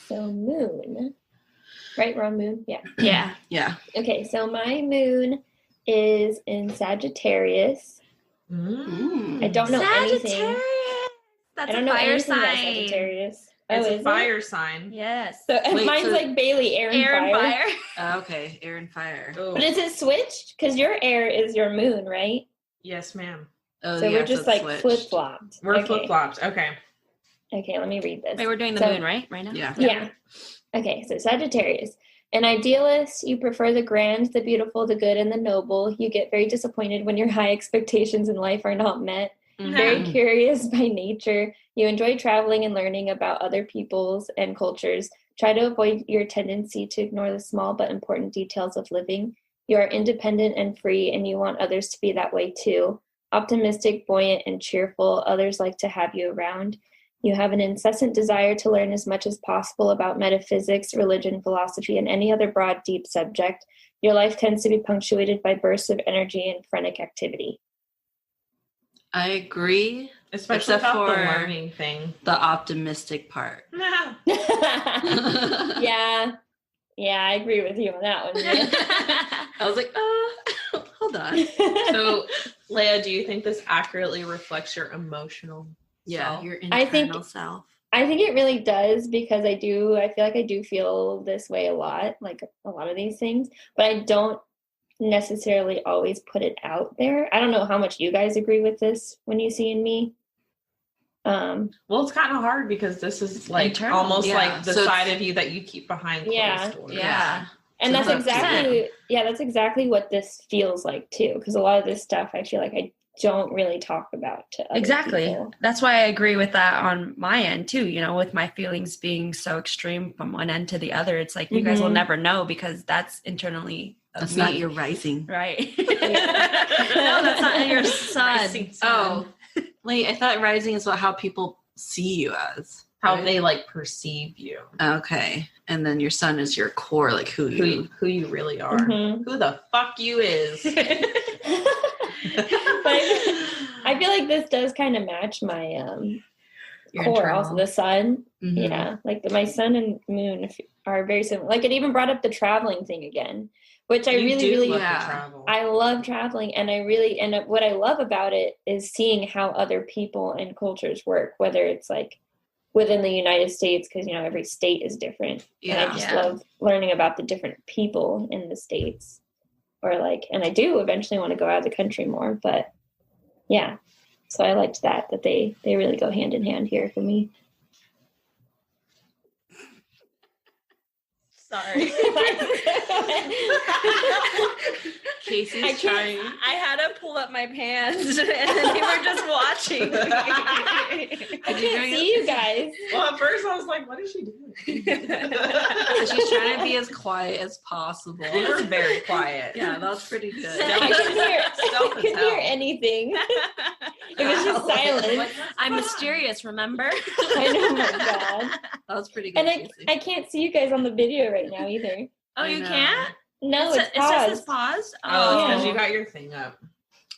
[SPEAKER 4] So moon. Right, we're on moon? Yeah.
[SPEAKER 3] Yeah.
[SPEAKER 4] Okay, so my moon is in Sagittarius. I don't know anything.
[SPEAKER 3] That's
[SPEAKER 4] I don't know anything about Sagittarius.
[SPEAKER 2] It's a fire sign.
[SPEAKER 3] Yes.
[SPEAKER 4] So mine's like Bailey, air and fire.
[SPEAKER 5] Okay, air and fire.
[SPEAKER 2] Oh.
[SPEAKER 4] But is it switched? Because your air is your moon, right?
[SPEAKER 2] Yes, ma'am.
[SPEAKER 5] Oh,
[SPEAKER 4] so we're just like flip-flopped.
[SPEAKER 2] We're flip-flopped. Okay.
[SPEAKER 4] Okay, let me read this.
[SPEAKER 3] Wait, we're doing the moon, right now?
[SPEAKER 4] Yeah. Okay, so Sagittarius. An idealist, you prefer the grand, the beautiful, the good, and the noble. You get very disappointed when your high expectations in life are not met. Very curious by nature. You enjoy traveling and learning about other peoples and cultures. Try to avoid your tendency to ignore the small but important details of living. You are independent and free, and you want others to be that way too. Optimistic, buoyant, and cheerful. Others like to have you around. You have an incessant desire to learn as much as possible about metaphysics, religion, philosophy, and any other broad, deep subject. Your life tends to be punctuated by bursts of energy and frenetic activity.
[SPEAKER 5] I agree,
[SPEAKER 2] especially
[SPEAKER 5] except
[SPEAKER 2] about
[SPEAKER 5] for
[SPEAKER 2] the learning thing,
[SPEAKER 5] the optimistic part.
[SPEAKER 4] Yeah, I agree with you on that one. Yeah.
[SPEAKER 5] I was like, hold on.
[SPEAKER 2] So, Leah, do you think this accurately reflects your emotional self?
[SPEAKER 5] Your internal self?
[SPEAKER 4] I think it really does, because I feel like I do feel this way a lot, like a lot of these things, but I don't necessarily always put it out there. I don't know how much you guys agree with this when you see in me.
[SPEAKER 2] Well, it's kind of hard because this is like internal, almost like the side of you that you keep behind closed doors.
[SPEAKER 3] Yeah.
[SPEAKER 4] And that's exactly what this feels like too, because a lot of this stuff I feel like I don't really talk about to other people.
[SPEAKER 3] That's why I agree with that on my end too, with my feelings being so extreme from one end to the other. It's like you guys will never know, because that's internally
[SPEAKER 5] that's not your rising,
[SPEAKER 3] right? No, that's not your sun.
[SPEAKER 5] Oh, wait, I thought rising is how people see you as,
[SPEAKER 2] how they like perceive you.
[SPEAKER 5] Okay, and then your sun is your core, like who you
[SPEAKER 2] really are, who the fuck you is.
[SPEAKER 4] feel like this does kind of match my
[SPEAKER 1] Your
[SPEAKER 4] core.
[SPEAKER 1] internal.
[SPEAKER 4] Also, the sun.
[SPEAKER 1] Mhm.
[SPEAKER 4] Yeah, like my sun and moon are very similar. Like it even brought up the traveling thing again, which I really
[SPEAKER 2] love to
[SPEAKER 1] Yeah.
[SPEAKER 2] travel.
[SPEAKER 4] I love traveling, and what I love about it is seeing how other people and cultures work, whether it's like within the United States, because every state is different. And I just love learning about the different people in the states, and I do eventually want to go out of the country more, but yeah. So I liked that they really go hand in hand here for me.
[SPEAKER 3] Sorry.
[SPEAKER 5] Casey's trying.
[SPEAKER 3] I had to pull up my pants, and then they were just watching.
[SPEAKER 4] I can't see you guys.
[SPEAKER 2] Well, at first I was like, what is she doing?
[SPEAKER 5] She's trying to be as quiet as possible.
[SPEAKER 2] We were very quiet.
[SPEAKER 5] Yeah, that was pretty good.
[SPEAKER 4] I couldn't hear anything. It was just silence.
[SPEAKER 3] I'm mysterious, remember?
[SPEAKER 4] I know, my God.
[SPEAKER 5] That was pretty good.
[SPEAKER 4] And
[SPEAKER 5] Casey.
[SPEAKER 4] I can't see you guys on the video right now either.
[SPEAKER 3] Oh,
[SPEAKER 5] I
[SPEAKER 3] you
[SPEAKER 5] know.
[SPEAKER 3] can't?
[SPEAKER 4] No,
[SPEAKER 3] it says it's paused.
[SPEAKER 2] Oh,
[SPEAKER 4] Yeah.
[SPEAKER 2] because you got your thing up.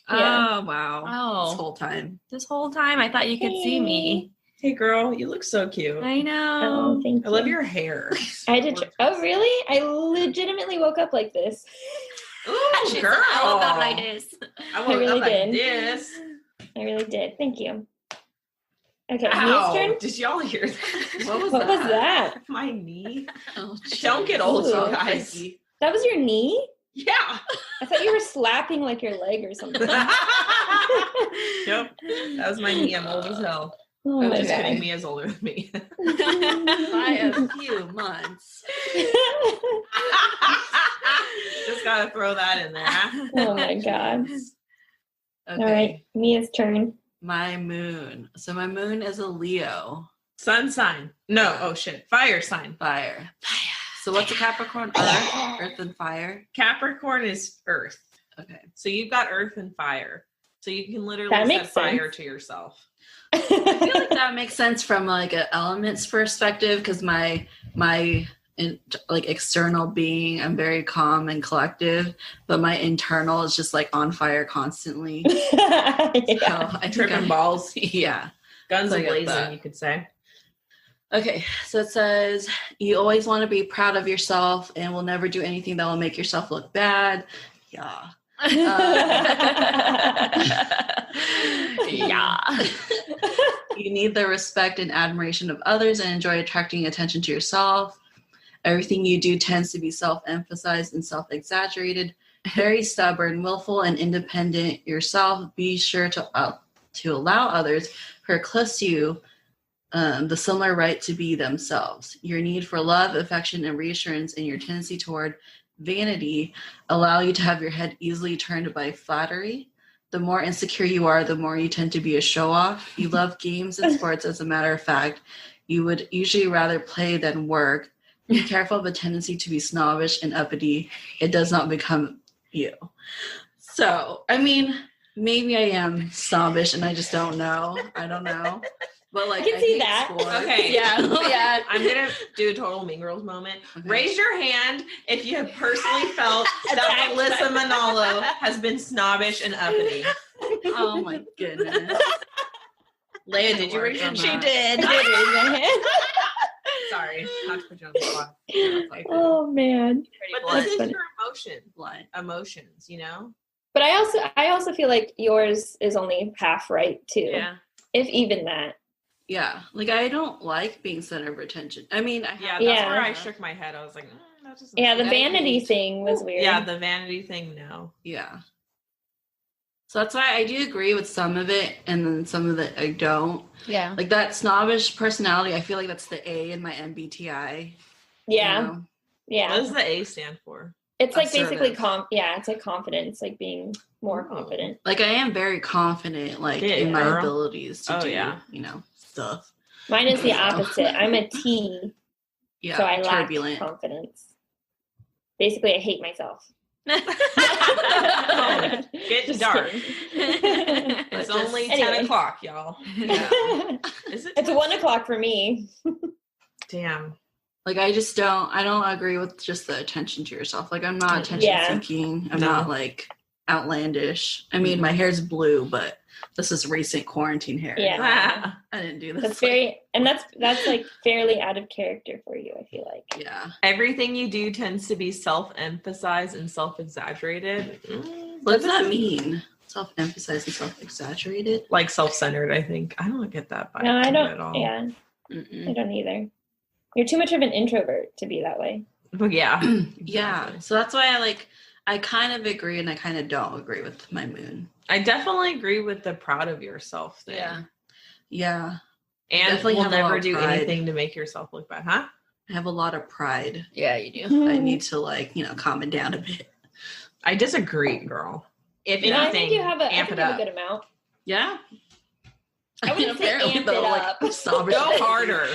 [SPEAKER 4] Yeah.
[SPEAKER 5] Oh wow! This
[SPEAKER 3] Oh,
[SPEAKER 5] whole time.
[SPEAKER 3] this whole time I thought you could see me.
[SPEAKER 2] Hey, girl, you look so cute.
[SPEAKER 3] I
[SPEAKER 4] Oh,
[SPEAKER 3] know.
[SPEAKER 4] thank
[SPEAKER 2] I
[SPEAKER 4] you.
[SPEAKER 2] love your hair.
[SPEAKER 4] I did. Oh, really? I legitimately woke up like this.
[SPEAKER 2] Ooh,
[SPEAKER 3] She said,
[SPEAKER 2] girl.
[SPEAKER 3] I woke up like this.
[SPEAKER 2] I woke
[SPEAKER 4] really
[SPEAKER 2] up like
[SPEAKER 4] did.
[SPEAKER 2] this.
[SPEAKER 4] I really did. Thank you. Okay,
[SPEAKER 2] Ow.
[SPEAKER 4] Mia's turn.
[SPEAKER 2] Did y'all hear that?
[SPEAKER 4] What was that?
[SPEAKER 2] My knee.
[SPEAKER 5] Oh,
[SPEAKER 2] Don't get old,
[SPEAKER 4] Ooh.
[SPEAKER 2] you guys.
[SPEAKER 4] That was your knee?
[SPEAKER 2] Yeah.
[SPEAKER 4] I thought you were slapping like your leg or something.
[SPEAKER 2] Yep. That was my knee. I'm old as hell.
[SPEAKER 4] Oh
[SPEAKER 2] I'm
[SPEAKER 4] my
[SPEAKER 2] just kidding.
[SPEAKER 4] God.
[SPEAKER 2] Mia's older than me.
[SPEAKER 5] By a few months.
[SPEAKER 2] Just gotta throw that in there.
[SPEAKER 4] Oh my God.
[SPEAKER 5] Okay.
[SPEAKER 4] All right, Mia's turn.
[SPEAKER 5] My moon. So my moon is a Leo.
[SPEAKER 2] Sun sign. No. Oh shit. Fire sign.
[SPEAKER 5] Fire. So what's a Capricorn? Earth and fire.
[SPEAKER 2] Capricorn is earth.
[SPEAKER 5] Okay.
[SPEAKER 2] So you've got earth and fire. So you can literally
[SPEAKER 4] That
[SPEAKER 2] set
[SPEAKER 4] makes
[SPEAKER 2] fire
[SPEAKER 4] sense.
[SPEAKER 2] to yourself.
[SPEAKER 5] I feel like that makes sense from like an elements perspective because my external being, I'm very calm and collective, but my internal is just like on fire constantly.
[SPEAKER 4] Yeah.
[SPEAKER 5] So I think
[SPEAKER 2] Tripping balls.
[SPEAKER 5] Yeah.
[SPEAKER 2] Guns
[SPEAKER 5] So I get
[SPEAKER 2] a-blazing,
[SPEAKER 5] that.
[SPEAKER 2] you could say.
[SPEAKER 5] Okay, so it says you always want to be proud of yourself and will never do anything that will make yourself look bad. Yeah.
[SPEAKER 3] Yeah.
[SPEAKER 5] You need the respect and admiration of others and enjoy attracting attention to yourself. Everything you do tends to be self-emphasized and self-exaggerated. Very stubborn, willful, and independent yourself. Be sure to allow others who are close to you the similar right to be themselves. Your need for love, affection, and reassurance and your tendency toward vanity allow you to have your head easily turned by flattery. The more insecure you are, the more you tend to be a show-off. You love games and sports, as a matter of fact. You would usually rather play than work. Be careful of a tendency to be snobbish and uppity. It does not become you. So, I mean, maybe I am snobbish and I just don't know. I don't know. But like,
[SPEAKER 4] I can see
[SPEAKER 5] hate
[SPEAKER 4] that.
[SPEAKER 5] sports.
[SPEAKER 2] Okay.
[SPEAKER 3] Yeah.
[SPEAKER 2] I'm going to do a total Mean Girls moment.
[SPEAKER 5] Okay.
[SPEAKER 2] Raise your hand if you have personally felt that Melissa Manalo has been snobbish and uppity.
[SPEAKER 5] Oh my goodness.
[SPEAKER 2] Leia, did you raise your hand?
[SPEAKER 3] She did.
[SPEAKER 4] I did raise my hand.
[SPEAKER 2] Sorry, not to put you on the spot.
[SPEAKER 4] Oh man.
[SPEAKER 2] But
[SPEAKER 5] blunt.
[SPEAKER 2] this is
[SPEAKER 4] funny.
[SPEAKER 2] your
[SPEAKER 5] Blunt.
[SPEAKER 2] emotions, you know?
[SPEAKER 4] But I also feel like yours is only half right too.
[SPEAKER 3] Yeah.
[SPEAKER 4] If even that.
[SPEAKER 5] Yeah. Like, I don't like being center of attention. I mean, I
[SPEAKER 2] Yeah,
[SPEAKER 5] have
[SPEAKER 2] that's
[SPEAKER 4] Yeah.
[SPEAKER 2] where I shook my head. I was like, that doesn't
[SPEAKER 4] Yeah, the
[SPEAKER 2] sound
[SPEAKER 4] vanity
[SPEAKER 2] right.
[SPEAKER 4] thing was weird.
[SPEAKER 2] Yeah, the vanity thing, no.
[SPEAKER 5] Yeah. So that's why I do agree with some of it, and then some of it I don't.
[SPEAKER 3] Yeah.
[SPEAKER 5] Like that snobbish personality, I feel like that's the A in my MBTI.
[SPEAKER 4] Yeah.
[SPEAKER 5] You know?
[SPEAKER 4] Yeah.
[SPEAKER 2] What does the A stand for?
[SPEAKER 4] It's like basically
[SPEAKER 5] Assertive.
[SPEAKER 4] it's like confidence, like being more
[SPEAKER 2] Ooh.
[SPEAKER 4] confident.
[SPEAKER 5] Like I am very confident, like
[SPEAKER 2] Yeah,
[SPEAKER 5] in my
[SPEAKER 2] girl.
[SPEAKER 5] abilities to
[SPEAKER 2] Oh,
[SPEAKER 5] do,
[SPEAKER 2] yeah.
[SPEAKER 5] stuff.
[SPEAKER 4] Mine is the opposite. I'm a T,
[SPEAKER 5] Yeah,
[SPEAKER 4] so I lack
[SPEAKER 5] turbulent.
[SPEAKER 4] confidence. Basically, I hate myself.
[SPEAKER 2] Oh, Get
[SPEAKER 4] Just
[SPEAKER 2] dark.
[SPEAKER 4] kidding.
[SPEAKER 2] It's only 10
[SPEAKER 4] Anyway.
[SPEAKER 2] o'clock, y'all.
[SPEAKER 5] Yeah.
[SPEAKER 2] Is it?
[SPEAKER 4] It's 1 o'clock for me.
[SPEAKER 2] Damn.
[SPEAKER 5] Like I don't agree with just the attention to yourself. Like I'm not attention
[SPEAKER 4] Yeah.
[SPEAKER 5] seeking. I'm
[SPEAKER 2] No.
[SPEAKER 5] not like outlandish. I mean, my hair's blue, but this is recent quarantine hair.
[SPEAKER 4] Yeah.
[SPEAKER 5] I didn't do this.
[SPEAKER 4] That's very, and that's like fairly out of character for you, I feel like.
[SPEAKER 5] Yeah.
[SPEAKER 2] Everything you do tends to be self-emphasized and self-exaggerated.
[SPEAKER 5] What does that mean? Self-emphasized and self-exaggerated?
[SPEAKER 2] Like self-centered, I think. I don't get that vibe
[SPEAKER 4] No, I don't.
[SPEAKER 2] at all.
[SPEAKER 4] Yeah,
[SPEAKER 5] Mm-mm.
[SPEAKER 4] I don't either. You're too much of an introvert to be that way.
[SPEAKER 2] But yeah.
[SPEAKER 5] Yeah. So that's why I kind of agree and I kind of don't agree with my moon.
[SPEAKER 2] I definitely agree with the proud of yourself thing.
[SPEAKER 5] Yeah.
[SPEAKER 2] And
[SPEAKER 5] Definitely
[SPEAKER 2] will
[SPEAKER 5] have a lot
[SPEAKER 2] never
[SPEAKER 5] of
[SPEAKER 2] do
[SPEAKER 5] pride.
[SPEAKER 2] anything to make yourself look bad, huh?
[SPEAKER 5] I have a lot of pride.
[SPEAKER 1] Yeah, you do.
[SPEAKER 5] I need to calm it down a bit.
[SPEAKER 2] I disagree, girl. If
[SPEAKER 4] No,
[SPEAKER 2] anything,
[SPEAKER 4] I think you have a,
[SPEAKER 2] amp it
[SPEAKER 4] a
[SPEAKER 2] up.
[SPEAKER 4] good amount.
[SPEAKER 5] Yeah.
[SPEAKER 4] I wouldn't say amp it up.
[SPEAKER 2] Go harder.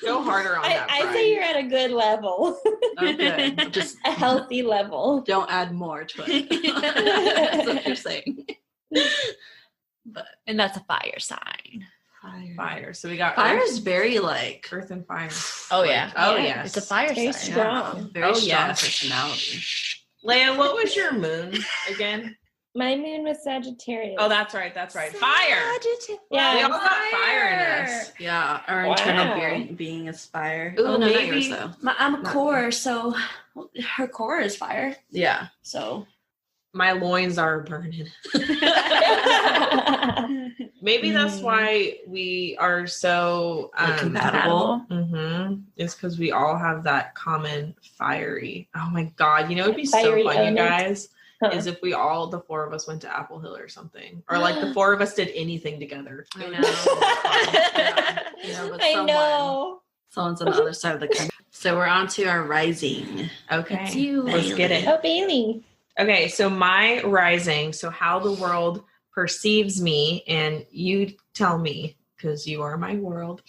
[SPEAKER 2] Go harder on that
[SPEAKER 4] I
[SPEAKER 2] pride.
[SPEAKER 4] say you're at a good level.
[SPEAKER 5] Okay. Just
[SPEAKER 4] A healthy level.
[SPEAKER 5] don't add more to it. That's what you're saying. But
[SPEAKER 1] And that's a fire sign.
[SPEAKER 2] Fire. So we got
[SPEAKER 5] fire
[SPEAKER 2] earth,
[SPEAKER 5] is very like
[SPEAKER 2] earth and fire.
[SPEAKER 1] Oh, yeah.
[SPEAKER 2] Oh,
[SPEAKER 4] Yeah.
[SPEAKER 2] yes.
[SPEAKER 1] It's a fire
[SPEAKER 4] Very
[SPEAKER 1] sign.
[SPEAKER 4] strong.
[SPEAKER 5] very
[SPEAKER 2] Oh,
[SPEAKER 5] strong
[SPEAKER 2] yes.
[SPEAKER 5] personality.
[SPEAKER 2] Leia, what was your moon again?
[SPEAKER 4] My moon was Sagittarius.
[SPEAKER 2] Oh, that's right. That's right. Fire.
[SPEAKER 4] Yeah.
[SPEAKER 2] We all got fire in us.
[SPEAKER 5] Yeah, our
[SPEAKER 4] Wow.
[SPEAKER 5] internal being is fire.
[SPEAKER 2] Ooh,
[SPEAKER 5] Oh, no, not yours
[SPEAKER 2] maybe-
[SPEAKER 5] though.
[SPEAKER 1] I'm a core, so her core is fire.
[SPEAKER 5] Yeah.
[SPEAKER 1] So
[SPEAKER 2] My loins are burning. Maybe that's why we are so
[SPEAKER 5] compatible.
[SPEAKER 2] It's because we all have that common fiery. Oh my god! You know, it'd be
[SPEAKER 4] Fiery
[SPEAKER 2] so fun,
[SPEAKER 4] element.
[SPEAKER 2] you guys.
[SPEAKER 4] Huh.
[SPEAKER 2] Is if we all, the four of us, went to Apple Hill or something, or like the four of us did anything together.
[SPEAKER 5] I
[SPEAKER 2] It would
[SPEAKER 5] know.
[SPEAKER 2] be so fun.
[SPEAKER 5] Yeah, but
[SPEAKER 4] I know.
[SPEAKER 5] someone's on the other side of the country. So we're on to our rising.
[SPEAKER 2] Okay,
[SPEAKER 1] It's you,
[SPEAKER 2] let's get it.
[SPEAKER 4] Oh, Bailey.
[SPEAKER 2] Okay, so my rising, so how the world perceives me, and you tell me because you are my world,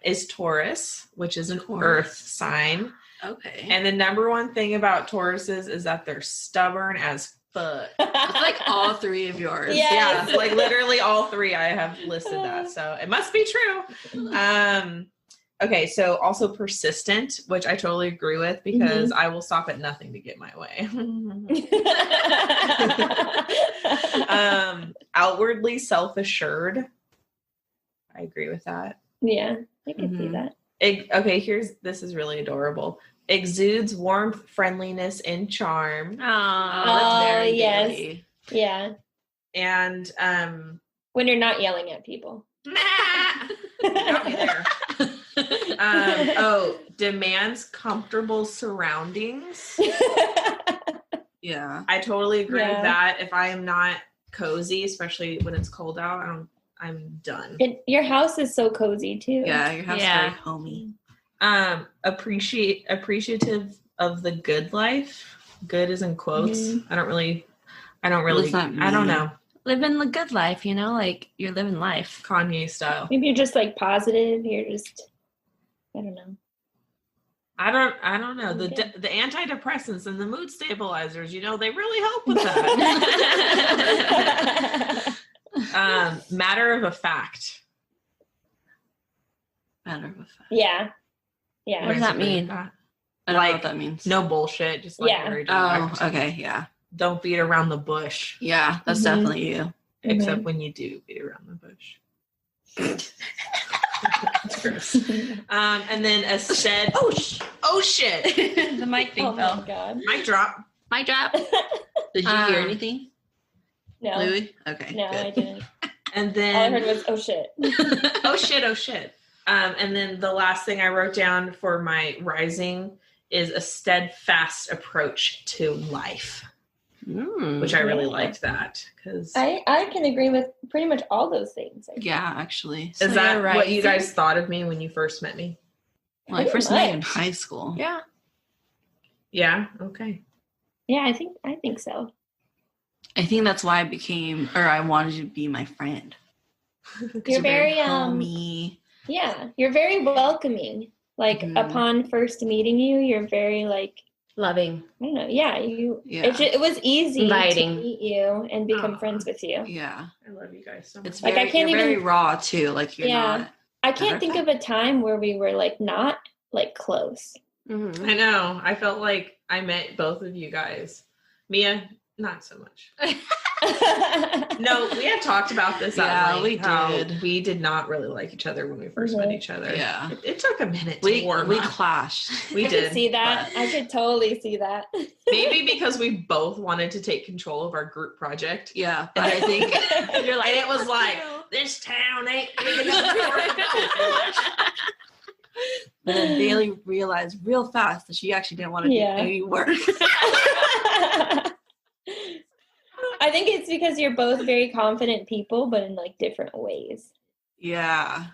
[SPEAKER 2] is Taurus, which is an earth sign.
[SPEAKER 5] Okay.
[SPEAKER 2] And the number one thing about Tauruses is that they're stubborn as fuck.
[SPEAKER 5] It's like all three of yours.
[SPEAKER 4] Yeah.
[SPEAKER 2] Yeah, like literally all three I have listed that. So it must be true. Okay, so also persistent, which I totally agree with because I will stop at nothing to get my way. Outwardly self-assured. I agree with that.
[SPEAKER 4] Yeah, I can see
[SPEAKER 5] Mhm.
[SPEAKER 4] that.
[SPEAKER 2] Okay, this is really adorable. Exudes warmth, friendliness, and charm.
[SPEAKER 4] Oh,
[SPEAKER 5] very
[SPEAKER 4] yes.
[SPEAKER 5] Bailey.
[SPEAKER 4] Yeah.
[SPEAKER 2] And
[SPEAKER 4] When you're not yelling at people.
[SPEAKER 2] got me there. Demands comfortable surroundings.
[SPEAKER 5] Yeah.
[SPEAKER 2] I totally agree
[SPEAKER 4] Yeah.
[SPEAKER 2] with that. If I am not cozy, especially when it's cold out, I'm done.
[SPEAKER 4] Your house is so cozy too.
[SPEAKER 5] Yeah, your house is
[SPEAKER 1] Yeah.
[SPEAKER 5] very homey.
[SPEAKER 2] Appreciative of the good life. Good is in quotes.
[SPEAKER 4] Mhm.
[SPEAKER 2] I don't really,
[SPEAKER 5] does that
[SPEAKER 2] I don't
[SPEAKER 5] mean?
[SPEAKER 2] know.
[SPEAKER 1] living the good life, like you're living life.
[SPEAKER 2] Kanye style.
[SPEAKER 4] Maybe you're just like positive. You're just, I don't know.
[SPEAKER 2] I don't know. The
[SPEAKER 4] Okay.
[SPEAKER 2] the antidepressants and the mood stabilizers, they really help with that. Matter of a fact.
[SPEAKER 5] Matter of fact.
[SPEAKER 4] Yeah. Yeah.
[SPEAKER 1] What does that mean?
[SPEAKER 5] I don't know
[SPEAKER 2] Like,
[SPEAKER 5] what that means.
[SPEAKER 2] No bullshit. Just like
[SPEAKER 4] Yeah.
[SPEAKER 2] very
[SPEAKER 5] Oh,
[SPEAKER 2] direct.
[SPEAKER 5] okay. Yeah.
[SPEAKER 2] Don't beat around the bush.
[SPEAKER 5] Yeah, that's
[SPEAKER 4] Mhm.
[SPEAKER 5] definitely you.
[SPEAKER 2] Except when you do beat around the bush. That's gross. And then a said, oh shit.
[SPEAKER 1] The mic thing
[SPEAKER 4] Oh my
[SPEAKER 1] fell.
[SPEAKER 4] God.
[SPEAKER 2] Mic drop.
[SPEAKER 1] Mic drop.
[SPEAKER 5] Did you hear anything,
[SPEAKER 4] No.
[SPEAKER 5] Louis? Okay.
[SPEAKER 4] No, I
[SPEAKER 5] good.
[SPEAKER 4] didn't.
[SPEAKER 2] And
[SPEAKER 4] All I heard
[SPEAKER 2] then,
[SPEAKER 4] was, oh shit.
[SPEAKER 2] oh shit. And then the last thing I wrote down for my rising is a steadfast approach to life, which I really
[SPEAKER 4] Yeah.
[SPEAKER 2] liked that because
[SPEAKER 4] I can agree with pretty much all those things.
[SPEAKER 5] Yeah, actually.
[SPEAKER 1] So
[SPEAKER 2] is that
[SPEAKER 1] you're
[SPEAKER 2] what you
[SPEAKER 1] rising?
[SPEAKER 2] guys thought of me when you first met me?
[SPEAKER 5] Well, I
[SPEAKER 4] Pretty
[SPEAKER 5] first met you in
[SPEAKER 4] much.
[SPEAKER 5] high school.
[SPEAKER 1] Yeah.
[SPEAKER 2] Yeah. Okay.
[SPEAKER 4] Yeah, I think so.
[SPEAKER 5] I think that's why I wanted you to be my friend. 'Cause
[SPEAKER 4] You're very
[SPEAKER 5] homey.
[SPEAKER 4] yeah, you're very welcoming. Like
[SPEAKER 5] Mhm.
[SPEAKER 4] upon first meeting you, you're very like,
[SPEAKER 1] Loving.
[SPEAKER 4] I don't know. Yeah,
[SPEAKER 5] Yeah.
[SPEAKER 4] it was easy
[SPEAKER 1] Inviting.
[SPEAKER 4] to meet you and become
[SPEAKER 2] Aw.
[SPEAKER 4] friends with you.
[SPEAKER 5] Yeah.
[SPEAKER 2] I love you guys so much.
[SPEAKER 5] It's
[SPEAKER 4] Like,
[SPEAKER 5] very,
[SPEAKER 4] I can't
[SPEAKER 5] you're very
[SPEAKER 4] even-
[SPEAKER 5] raw too. Like you're
[SPEAKER 4] Yeah.
[SPEAKER 5] not.
[SPEAKER 4] I can't think of a time where we were like not like close.
[SPEAKER 3] Mm-hmm.
[SPEAKER 2] I know. I felt like I met both of you guys. Mia, not so much. No, we had talked about this.
[SPEAKER 5] Yeah,
[SPEAKER 2] we
[SPEAKER 5] did.
[SPEAKER 2] We did not really like each other when we first met each other.
[SPEAKER 5] Yeah.
[SPEAKER 2] It took a minute to warm
[SPEAKER 5] we
[SPEAKER 2] up.
[SPEAKER 5] clashed.
[SPEAKER 2] We
[SPEAKER 4] I
[SPEAKER 2] did.
[SPEAKER 4] could see that.
[SPEAKER 5] but-
[SPEAKER 4] I could totally see that.
[SPEAKER 2] Maybe because we both wanted to take control of our group project.
[SPEAKER 5] Yeah, but I think
[SPEAKER 2] You're like, and it was like, this town ain't big enough for us.
[SPEAKER 5] But then Bailey realized real fast that she actually didn't want to do any work.
[SPEAKER 4] I think it's because you're both very confident people, but in like different ways.
[SPEAKER 5] Yeah.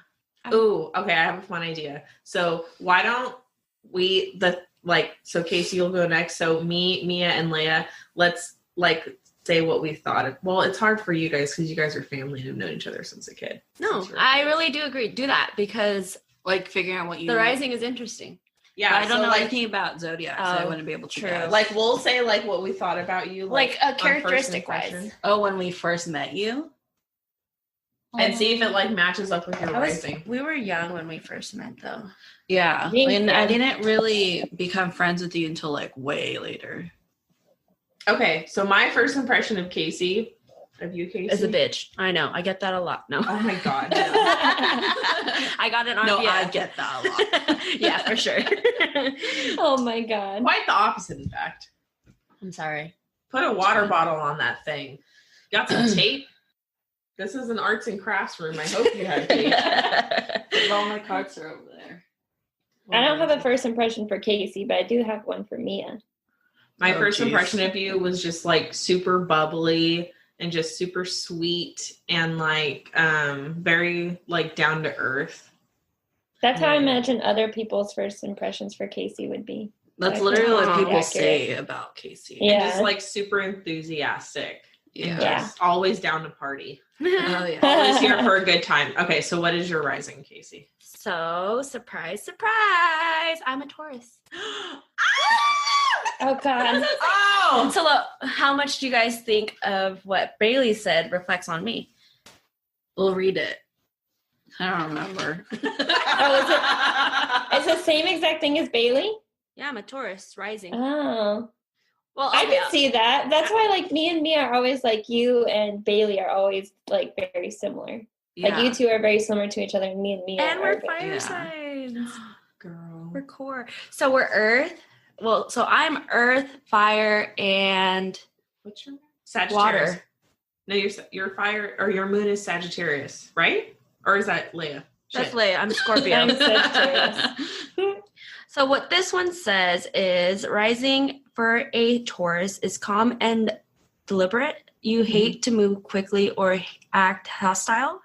[SPEAKER 2] Ooh, okay, I have a fun idea. So why don't we so Casey, you'll go next. So me, Mia, and Leia, let's like say what we thought of. Well, it's hard for you guys because you guys are family and have known each other since a kid.
[SPEAKER 3] No, I really do agree. Do that because
[SPEAKER 5] Like figuring out what you
[SPEAKER 3] the rising is interesting.
[SPEAKER 2] Yeah,
[SPEAKER 5] I don't
[SPEAKER 2] so
[SPEAKER 5] know
[SPEAKER 2] like,
[SPEAKER 5] anything about Zodiacs, so I wouldn't be able to guess.
[SPEAKER 2] like we'll say like what we thought about you,
[SPEAKER 3] Like a
[SPEAKER 2] on first
[SPEAKER 3] characteristic
[SPEAKER 2] impression.
[SPEAKER 3] wise.
[SPEAKER 5] Oh, when we first met you?
[SPEAKER 2] And see if it like matches up with your rising.
[SPEAKER 3] We were young when we first met, though.
[SPEAKER 5] Yeah.
[SPEAKER 4] Me
[SPEAKER 5] And
[SPEAKER 4] too.
[SPEAKER 5] I didn't really become friends with you until like way later.
[SPEAKER 2] Okay, so my first impression of Casey,
[SPEAKER 3] Is a bitch. I know. I get that a lot. No.
[SPEAKER 2] Oh my god. No.
[SPEAKER 3] I got it on.
[SPEAKER 5] No,
[SPEAKER 3] yeah.
[SPEAKER 5] I get that a lot.
[SPEAKER 3] Yeah, for sure.
[SPEAKER 4] Oh my god.
[SPEAKER 2] Quite the opposite, in fact.
[SPEAKER 3] I'm sorry.
[SPEAKER 2] Put a water bottle on that thing. Got some tape. This is an arts and crafts room. I hope you have tape.
[SPEAKER 5] All my cards are over there.
[SPEAKER 4] I don't have a first impression for Casey, but I do have one for Mia.
[SPEAKER 2] My
[SPEAKER 5] Oh,
[SPEAKER 2] first
[SPEAKER 5] geez.
[SPEAKER 2] impression of you was just like super bubbly and just super sweet and like very like down to earth.
[SPEAKER 4] That's how I imagine other people's first impressions for Casey would be.
[SPEAKER 5] That's
[SPEAKER 4] I
[SPEAKER 5] literally what
[SPEAKER 4] think
[SPEAKER 5] people
[SPEAKER 4] accurate.
[SPEAKER 5] say about Casey.
[SPEAKER 2] And
[SPEAKER 4] Yeah.
[SPEAKER 2] just like super enthusiastic. And
[SPEAKER 5] Yeah.
[SPEAKER 2] just always down to party.
[SPEAKER 5] Oh, yeah.
[SPEAKER 2] Always here for a good time. Okay, so what is your rising, Casey?
[SPEAKER 3] So, surprise, surprise. I'm a Taurus.
[SPEAKER 4] Oh god.
[SPEAKER 2] Oh!
[SPEAKER 3] So, how much do you guys think of what Bailey said reflects on me?
[SPEAKER 5] We'll read it. I don't remember.
[SPEAKER 4] It's the same exact thing as Bailey?
[SPEAKER 3] Yeah, I'm a Taurus rising.
[SPEAKER 4] Oh.
[SPEAKER 3] Well,
[SPEAKER 4] I can see that. That's why like me and Mia are always like you and Bailey are always like very similar. Like you two are very similar to each other, and me and Mia
[SPEAKER 3] and
[SPEAKER 4] are
[SPEAKER 3] we're
[SPEAKER 4] very-
[SPEAKER 3] fire
[SPEAKER 5] Yeah.
[SPEAKER 3] signs.
[SPEAKER 2] Girl.
[SPEAKER 3] We're core. So we're Earth. Well, so I'm Earth, fire, and
[SPEAKER 2] What's your name? Sagittarius.
[SPEAKER 3] water.
[SPEAKER 2] No, your fire or your moon is Sagittarius, right? Or is that Leah?
[SPEAKER 3] That's
[SPEAKER 2] Shit.
[SPEAKER 3] Leia. I'm Scorpio.
[SPEAKER 4] I'm Sagittarius.
[SPEAKER 3] So what this one says is rising for a Taurus is calm and deliberate. You hate to move quickly or act hastily.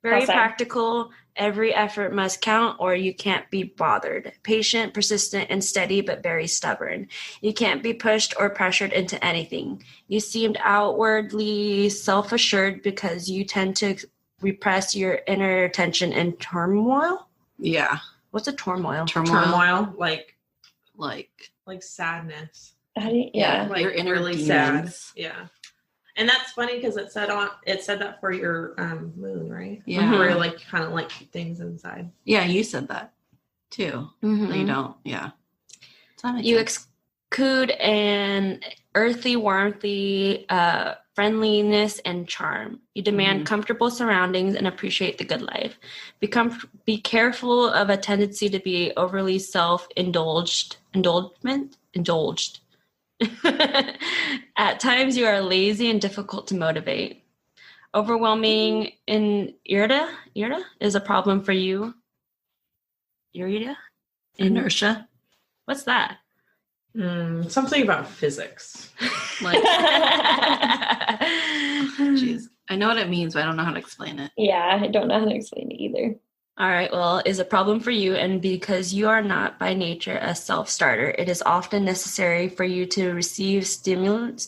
[SPEAKER 3] Very
[SPEAKER 4] Hostile.
[SPEAKER 3] practical. Every effort must count or you can't be bothered. Patient, persistent, and steady, but very stubborn. You can't be pushed or pressured into anything. You seemed outwardly self-assured because you tend to repress your inner tension and turmoil.
[SPEAKER 5] Yeah.
[SPEAKER 3] What's a turmoil?
[SPEAKER 2] Turmoil, like
[SPEAKER 5] Like,
[SPEAKER 2] sadness.
[SPEAKER 4] How do you, yeah.
[SPEAKER 2] Like
[SPEAKER 5] your inner
[SPEAKER 2] really
[SPEAKER 5] demons.
[SPEAKER 2] sad. Yeah. And that's funny because it said that for your moon, right?
[SPEAKER 5] Yeah.
[SPEAKER 2] Where like kind of like keep things inside.
[SPEAKER 5] yeah, you said that too.
[SPEAKER 3] Mhm.
[SPEAKER 5] No, you don't. Yeah. Does that make
[SPEAKER 3] You
[SPEAKER 5] sense?
[SPEAKER 3] exude an earthy, warmthy, friendliness, and charm. You demand comfortable surroundings and appreciate the good life. Be careful of a tendency to be overly self-indulged. At times, you are lazy and difficult to motivate. Overwhelming inertia is a problem for you.
[SPEAKER 5] Inertia.
[SPEAKER 3] What's that?
[SPEAKER 2] Something about physics.
[SPEAKER 5] Like, jeez. I know what it means, but I don't know how to explain it.
[SPEAKER 4] Yeah, I don't know how to explain it either.
[SPEAKER 3] All right, well, is a problem for you, and because you are not by nature a self-starter, it is often necessary for you to receive stimuli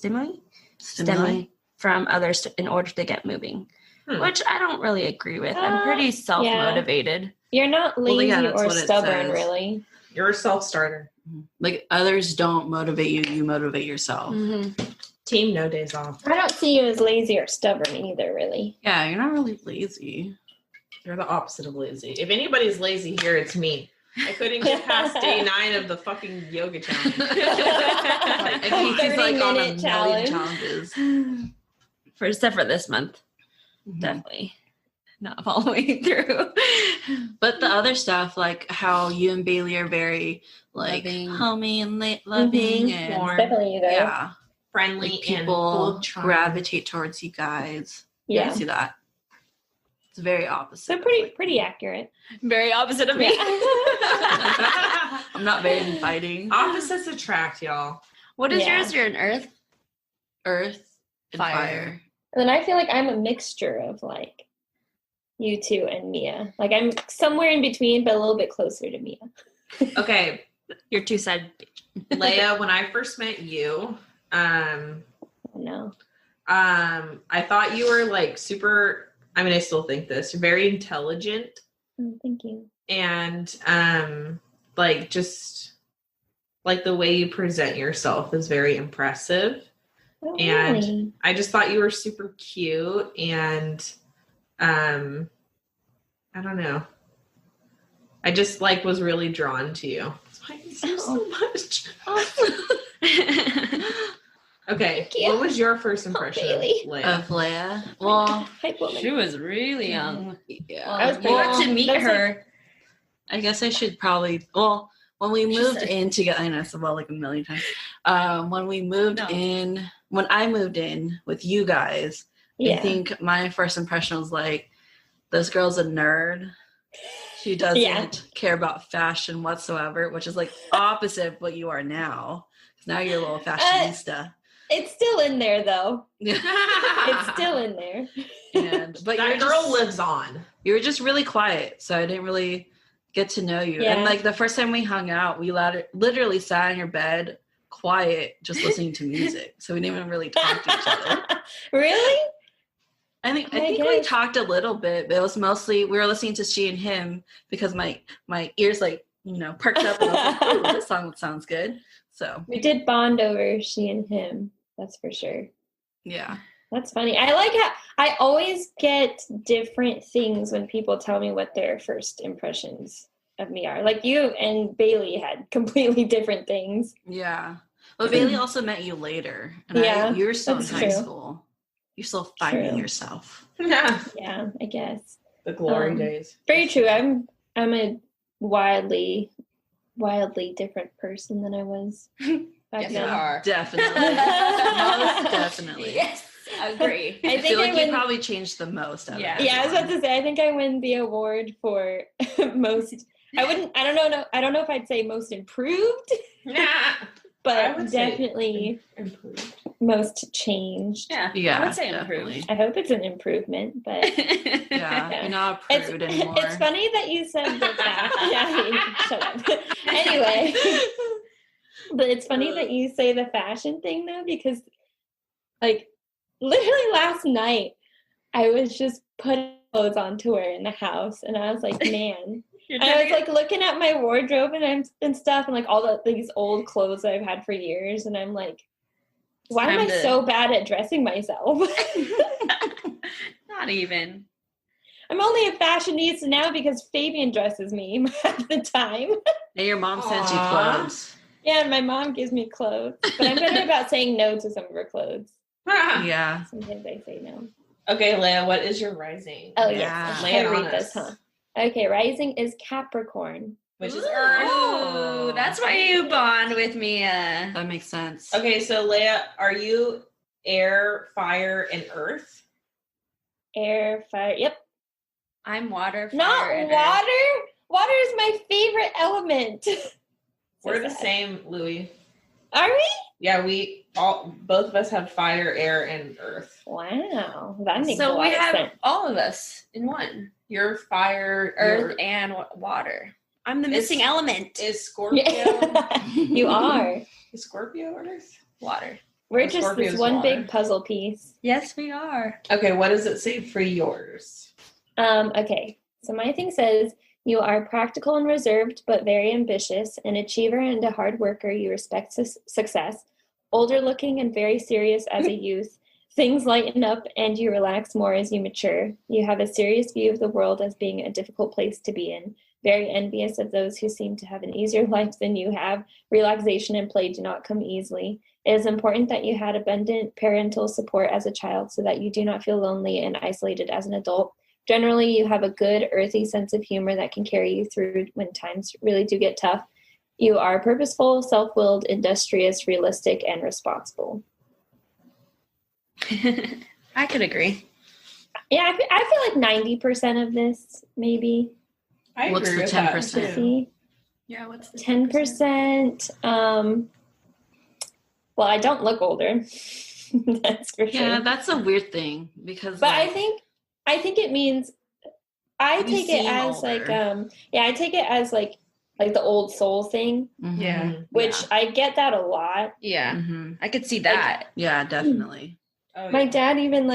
[SPEAKER 3] from others in order to get moving, which I don't really agree with. I'm pretty self-motivated.
[SPEAKER 4] You're not lazy
[SPEAKER 5] yeah, that's
[SPEAKER 4] or
[SPEAKER 5] what it
[SPEAKER 4] stubborn,
[SPEAKER 5] says.
[SPEAKER 4] really.
[SPEAKER 2] You're a self-starter.
[SPEAKER 5] Like, others don't motivate you, you motivate yourself.
[SPEAKER 2] Team no days off.
[SPEAKER 4] I don't see you as lazy or stubborn either, really.
[SPEAKER 5] Yeah, you're not really lazy.
[SPEAKER 2] You're the opposite of lazy. If anybody's lazy here, it's me. I couldn't get past day 9 of the fucking yoga challenge.
[SPEAKER 5] I think he's like on a
[SPEAKER 4] 30-minute
[SPEAKER 5] million
[SPEAKER 4] challenge.
[SPEAKER 5] challenges.
[SPEAKER 1] Except for this month. Definitely not following through.
[SPEAKER 5] But the other stuff, like how you and Bailey are very like
[SPEAKER 1] Loving.
[SPEAKER 5] homey and loving and
[SPEAKER 2] Warm.
[SPEAKER 4] Definitely you guys.
[SPEAKER 5] yeah,
[SPEAKER 2] Friendly
[SPEAKER 5] like
[SPEAKER 2] and full
[SPEAKER 5] people
[SPEAKER 2] of charm.
[SPEAKER 5] gravitate towards you guys.
[SPEAKER 4] Yeah.
[SPEAKER 5] I see that. It's very opposite.
[SPEAKER 4] So pretty accurate.
[SPEAKER 1] Very opposite of me.
[SPEAKER 5] I'm not very inviting.
[SPEAKER 2] Opposites attract, y'all.
[SPEAKER 1] What is
[SPEAKER 4] Yeah.
[SPEAKER 1] yours? You're an earth?
[SPEAKER 5] Earth and
[SPEAKER 1] Fire.
[SPEAKER 5] fire.
[SPEAKER 4] And then I feel like I'm a mixture of like you two and Mia. Like I'm somewhere in between, but a little bit closer to Mia.
[SPEAKER 2] Okay,
[SPEAKER 1] You're two-sided.
[SPEAKER 2] Leia, when I first met you,
[SPEAKER 4] Oh, no.
[SPEAKER 2] I thought you were like super, I mean, I still think this, you're very intelligent
[SPEAKER 4] Oh, thank you.
[SPEAKER 2] and like just like the way you present yourself is very impressive.
[SPEAKER 4] Oh,
[SPEAKER 2] And
[SPEAKER 4] really?
[SPEAKER 2] I just thought you were super cute and I don't know. I just like was really drawn to you. That's why I miss you so much. Okay,
[SPEAKER 4] Thank you.
[SPEAKER 2] what was your first impression of
[SPEAKER 4] Bailey.
[SPEAKER 2] Leia?
[SPEAKER 5] Of Leia. Well,
[SPEAKER 4] Hype woman.
[SPEAKER 1] She was really young.
[SPEAKER 5] yeah.
[SPEAKER 4] I was
[SPEAKER 1] You
[SPEAKER 4] pretty-
[SPEAKER 1] got to meet
[SPEAKER 4] There's
[SPEAKER 1] her.
[SPEAKER 5] I guess I should probably. Well, when we moved
[SPEAKER 1] said-
[SPEAKER 5] in together, I know it's about like a million times. When we moved
[SPEAKER 1] No.
[SPEAKER 5] in, when I moved in with you guys,
[SPEAKER 4] Yeah.
[SPEAKER 5] I think my first impression was like, this girl's a nerd. She doesn't
[SPEAKER 4] Yeah.
[SPEAKER 5] care about fashion whatsoever, which is like opposite of what you are now. 'Cause now you're a little fashionista.
[SPEAKER 4] It's still in there though. It's
[SPEAKER 2] It's
[SPEAKER 4] still in there.
[SPEAKER 5] But
[SPEAKER 2] that girl lives on.
[SPEAKER 5] you were just really quiet, so I didn't really get to know you.
[SPEAKER 4] Yeah.
[SPEAKER 5] And like the first time we hung out, we literally sat in your bed quiet, just listening to music. So we didn't even really talk to each other.
[SPEAKER 4] Really?
[SPEAKER 5] I think
[SPEAKER 4] I
[SPEAKER 5] we
[SPEAKER 4] guess.
[SPEAKER 5] talked a little bit, but it was mostly we were listening to She and Him because my ears like perked up and I was like, ooh, this song sounds good. So
[SPEAKER 4] We did bond over She and Him. That's for sure.
[SPEAKER 5] yeah.
[SPEAKER 4] That's funny. I like how I always get different things when people tell me what their first impressions of me are. Like you and Bailey had completely different things.
[SPEAKER 5] Yeah. Well, Bailey also met you later. And
[SPEAKER 4] Yeah,
[SPEAKER 5] you were still in
[SPEAKER 4] that's
[SPEAKER 5] high
[SPEAKER 4] true.
[SPEAKER 5] school. You're still finding
[SPEAKER 4] True.
[SPEAKER 5] yourself.
[SPEAKER 2] Yeah.
[SPEAKER 4] Yeah, I guess.
[SPEAKER 2] The glory
[SPEAKER 4] Um,
[SPEAKER 2] days.
[SPEAKER 4] Very true. I'm a wildly different person than I was back
[SPEAKER 1] Yes, you
[SPEAKER 4] then.
[SPEAKER 1] are.
[SPEAKER 5] Definitely. Most definitely.
[SPEAKER 1] Yes, agree.
[SPEAKER 4] I
[SPEAKER 5] I
[SPEAKER 4] think
[SPEAKER 5] feel like
[SPEAKER 4] I
[SPEAKER 5] you
[SPEAKER 4] win.
[SPEAKER 5] probably changed the most out of
[SPEAKER 1] Yeah.
[SPEAKER 4] Yeah, I was about
[SPEAKER 5] everyone.
[SPEAKER 4] to say. I think I win the award for most. I don't know. I don't know if I'd say most improved,
[SPEAKER 2] Yeah. I
[SPEAKER 4] but
[SPEAKER 2] would say
[SPEAKER 4] definitely
[SPEAKER 2] improved.
[SPEAKER 4] most changed.
[SPEAKER 1] Yeah,
[SPEAKER 5] Yeah,
[SPEAKER 1] I would say
[SPEAKER 5] definitely.
[SPEAKER 4] I hope it's an improvement, but
[SPEAKER 5] Yeah, you're not a prude anymore.
[SPEAKER 4] it's funny that you said that. Yeah, shut up. Anyway, but it's funny that you say the fashion thing though, because like literally last night I was just putting clothes on to wear in the house, and I was like, man. And I was like looking at my wardrobe and stuff, and like all these old clothes that I've had for years, and I'm like, why am I
[SPEAKER 1] time to-
[SPEAKER 4] so bad at dressing myself?
[SPEAKER 1] Not even.
[SPEAKER 4] I'm only a fashionista now because Fabian dresses me half the time.
[SPEAKER 5] And your mom sent you
[SPEAKER 2] Aw.
[SPEAKER 5] clothes.
[SPEAKER 4] Yeah, my mom gives me clothes, but I'm better about saying no to some of her clothes.
[SPEAKER 5] Yeah.
[SPEAKER 4] Sometimes I say no.
[SPEAKER 2] Okay, Leia, what is your rising?
[SPEAKER 4] Oh
[SPEAKER 5] Yeah.
[SPEAKER 4] yes,
[SPEAKER 2] Lay
[SPEAKER 4] I
[SPEAKER 2] it on
[SPEAKER 4] read this,
[SPEAKER 2] us.
[SPEAKER 4] huh? Okay, rising is Capricorn.
[SPEAKER 2] Which is
[SPEAKER 1] Ooh,
[SPEAKER 2] Earth.
[SPEAKER 1] that's why you bond with me.
[SPEAKER 5] That makes sense.
[SPEAKER 2] Okay, so Leia, are you air, fire, and earth?
[SPEAKER 4] Air, fire. Yep.
[SPEAKER 1] I'm water. Fire,
[SPEAKER 4] Not
[SPEAKER 1] and
[SPEAKER 4] water.
[SPEAKER 1] earth.
[SPEAKER 4] Water is my favorite element.
[SPEAKER 2] We're
[SPEAKER 4] So
[SPEAKER 2] the
[SPEAKER 4] sad.
[SPEAKER 2] same, Louie.
[SPEAKER 4] Are we?
[SPEAKER 2] Yeah, both of us have fire, air, and earth.
[SPEAKER 4] Wow, that makes a
[SPEAKER 1] So
[SPEAKER 4] lot
[SPEAKER 1] we
[SPEAKER 4] of
[SPEAKER 1] have
[SPEAKER 4] sense.
[SPEAKER 1] all of us in one.
[SPEAKER 2] You're fire,
[SPEAKER 1] Earth and water. I'm the missing element.
[SPEAKER 2] is Scorpio.
[SPEAKER 4] Yeah. You are.
[SPEAKER 2] Is Scorpio Earth?
[SPEAKER 1] Water.
[SPEAKER 4] We're
[SPEAKER 2] Oh,
[SPEAKER 4] just
[SPEAKER 2] Scorpio's
[SPEAKER 4] this one
[SPEAKER 2] water.
[SPEAKER 4] big puzzle piece.
[SPEAKER 1] Yes, we are.
[SPEAKER 2] Okay, what does it say for yours?
[SPEAKER 4] Okay, so my thing says you are practical and reserved, but very ambitious, an achiever and a hard worker. You respect success, older looking and very serious as a youth. Things lighten up and you relax more as you mature. You have a serious view of the world as being a difficult place to be in. very envious of those who seem to have an easier life than you have. Relaxation and play do not come easily. It is important that you had abundant parental support as a child so that you do not feel lonely and isolated as an adult. Generally, you have a good, earthy sense of humor that can carry you through when times really do get tough. You are purposeful, self-willed, industrious, realistic, and responsible.
[SPEAKER 6] I could agree.
[SPEAKER 4] Yeah, I feel like 90% of this, maybe.
[SPEAKER 2] I
[SPEAKER 5] What's
[SPEAKER 2] agree
[SPEAKER 5] the
[SPEAKER 2] with that,
[SPEAKER 5] 10%?
[SPEAKER 2] too.
[SPEAKER 6] Yeah, what's the
[SPEAKER 4] 10%. Well, I don't look older. That's for sure.
[SPEAKER 5] Yeah, that's a weird thing because.
[SPEAKER 4] But
[SPEAKER 5] like,
[SPEAKER 4] I think it means I
[SPEAKER 5] You
[SPEAKER 4] take it
[SPEAKER 5] seem
[SPEAKER 4] as
[SPEAKER 5] older.
[SPEAKER 4] I take it as like the old soul thing,
[SPEAKER 5] mhm.
[SPEAKER 6] Yeah.
[SPEAKER 4] which I get that a lot.
[SPEAKER 6] Yeah,
[SPEAKER 5] Mhm.
[SPEAKER 6] I could see that.
[SPEAKER 5] Yeah, definitely.
[SPEAKER 2] Oh,
[SPEAKER 4] My
[SPEAKER 2] yeah.
[SPEAKER 4] dad even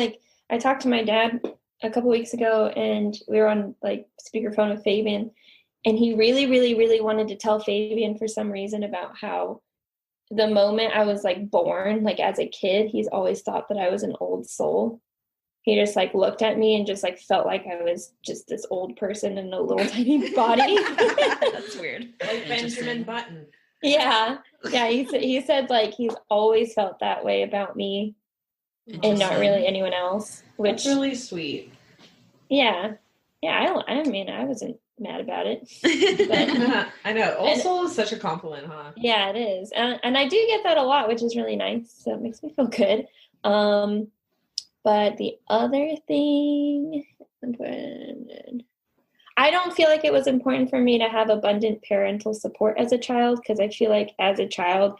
[SPEAKER 4] I talked to my dad a couple weeks ago, and we were on speakerphone with Fabian, and he really, really, really wanted to tell Fabian for some reason about how the moment I was born, as a kid, he's always thought that I was an old soul. He just looked at me and just like felt like I was just this old person in a little tiny body.
[SPEAKER 6] That's weird.
[SPEAKER 2] Like Benjamin
[SPEAKER 5] Interesting.
[SPEAKER 2] Button.
[SPEAKER 4] Yeah. He said he's always felt that way about me and not
[SPEAKER 5] Interesting.
[SPEAKER 4] really anyone else. Which
[SPEAKER 2] That's really sweet.
[SPEAKER 4] yeah. I mean, I wasn't mad about it.
[SPEAKER 2] I know. Old soul is such a compliment, huh?
[SPEAKER 4] Yeah, it is. And I do get that a lot, which is really nice. So it makes me feel good. But the other thing, I don't feel like it was important for me to have abundant parental support as a child, because I feel like as a child,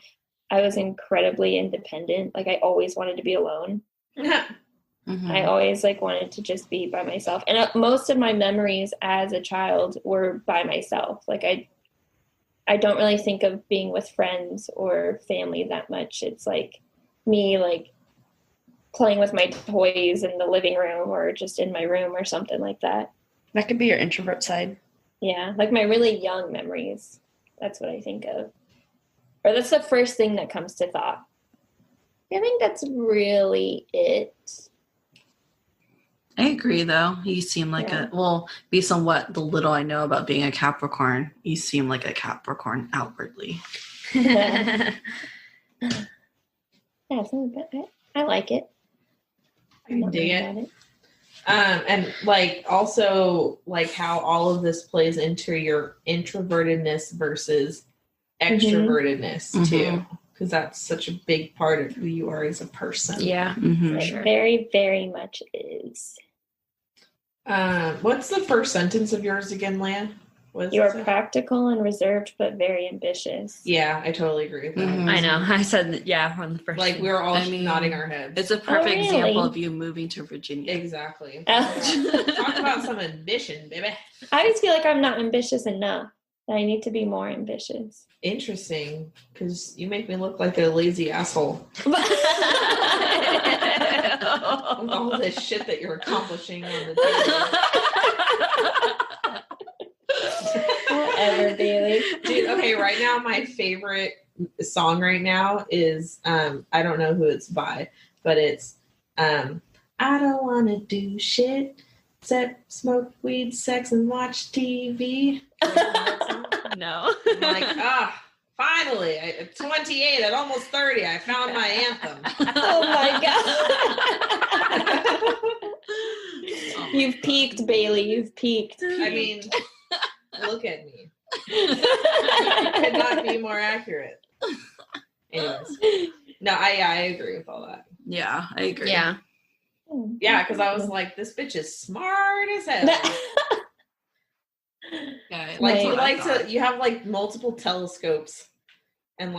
[SPEAKER 4] I was incredibly independent. I always wanted to be alone.
[SPEAKER 5] Mhm.
[SPEAKER 4] I always wanted to just be by myself. And most of my memories as a child were by myself. I don't really think of being with friends or family that much. It's me playing with my toys in the living room or just in my room or something like that.
[SPEAKER 6] That could be your introvert side.
[SPEAKER 4] Yeah, my really young memories. That's what I think of. Or that's the first thing that comes to thought. I think that's really it.
[SPEAKER 5] I agree, though. You seem like based on what the little I know about being a Capricorn, you seem like a Capricorn outwardly.
[SPEAKER 4] Yeah, I like it.
[SPEAKER 2] I can dig it.
[SPEAKER 4] About it.
[SPEAKER 2] And also how all of this plays into your introvertedness versus extrovertedness too, because that's such a big part of who you are as a person.
[SPEAKER 6] Yeah,
[SPEAKER 5] Mhm.
[SPEAKER 4] It
[SPEAKER 6] sure.
[SPEAKER 4] very, very much is.
[SPEAKER 2] What's the first sentence of yours again, Lan? What does
[SPEAKER 4] You
[SPEAKER 2] it
[SPEAKER 4] are
[SPEAKER 2] say?
[SPEAKER 4] practical and reserved, but very ambitious.
[SPEAKER 2] Yeah, I totally agree with that.
[SPEAKER 5] Mhm.
[SPEAKER 6] I know. I said that, yeah, on the first.
[SPEAKER 2] We were all
[SPEAKER 5] I mean,
[SPEAKER 2] nodding our heads.
[SPEAKER 5] It's a perfect
[SPEAKER 4] really?
[SPEAKER 5] example of you moving to Virginia.
[SPEAKER 2] Exactly.
[SPEAKER 4] Oh.
[SPEAKER 2] Talk about some ambition, baby.
[SPEAKER 4] I always feel like I'm not ambitious enough. That I need to be more ambitious.
[SPEAKER 2] Interesting, because you make me look like a lazy asshole with all this shit that you're accomplishing on the
[SPEAKER 4] Whatever, Bailey.
[SPEAKER 2] Dude, okay, right now my favorite song right now is I don't know who it's by, but it's I don't wanna do shit except smoke weed, sex, and watch TV.
[SPEAKER 6] No.
[SPEAKER 2] I'm finally, at 28, at almost 30, I found my anthem.
[SPEAKER 4] Oh my god.
[SPEAKER 5] Oh my
[SPEAKER 4] You've peaked, Bailey. You've peaked.
[SPEAKER 2] I mean, look at me. Could not be more accurate. Anyways, no, I agree with all that.
[SPEAKER 5] Yeah, I agree.
[SPEAKER 6] Yeah.
[SPEAKER 2] Yeah, because I was like, this bitch is smart as hell.
[SPEAKER 5] Yeah,
[SPEAKER 2] You have multiple telescopes and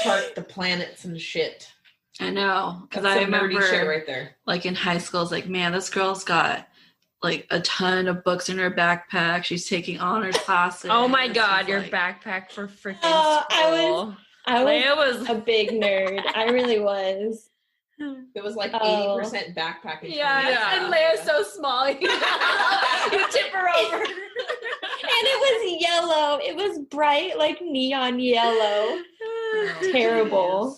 [SPEAKER 2] chart the planets and shit.
[SPEAKER 5] I know, because
[SPEAKER 2] That's
[SPEAKER 5] I
[SPEAKER 2] some nerdy
[SPEAKER 5] remember
[SPEAKER 2] shit right there.
[SPEAKER 5] in high school, it's man, this girl's got a ton of books in her backpack. She's taking honors classes.
[SPEAKER 6] Oh my God,
[SPEAKER 5] She's
[SPEAKER 6] your backpack for freaking
[SPEAKER 4] Oh,
[SPEAKER 6] school.
[SPEAKER 4] I
[SPEAKER 6] It
[SPEAKER 4] was
[SPEAKER 6] was
[SPEAKER 4] a big nerd. I really was.
[SPEAKER 2] It was 80% backpacking.
[SPEAKER 6] Yeah.
[SPEAKER 4] And Leia's so small. You tip her over. And it was yellow. It was bright, neon yellow. Terrible.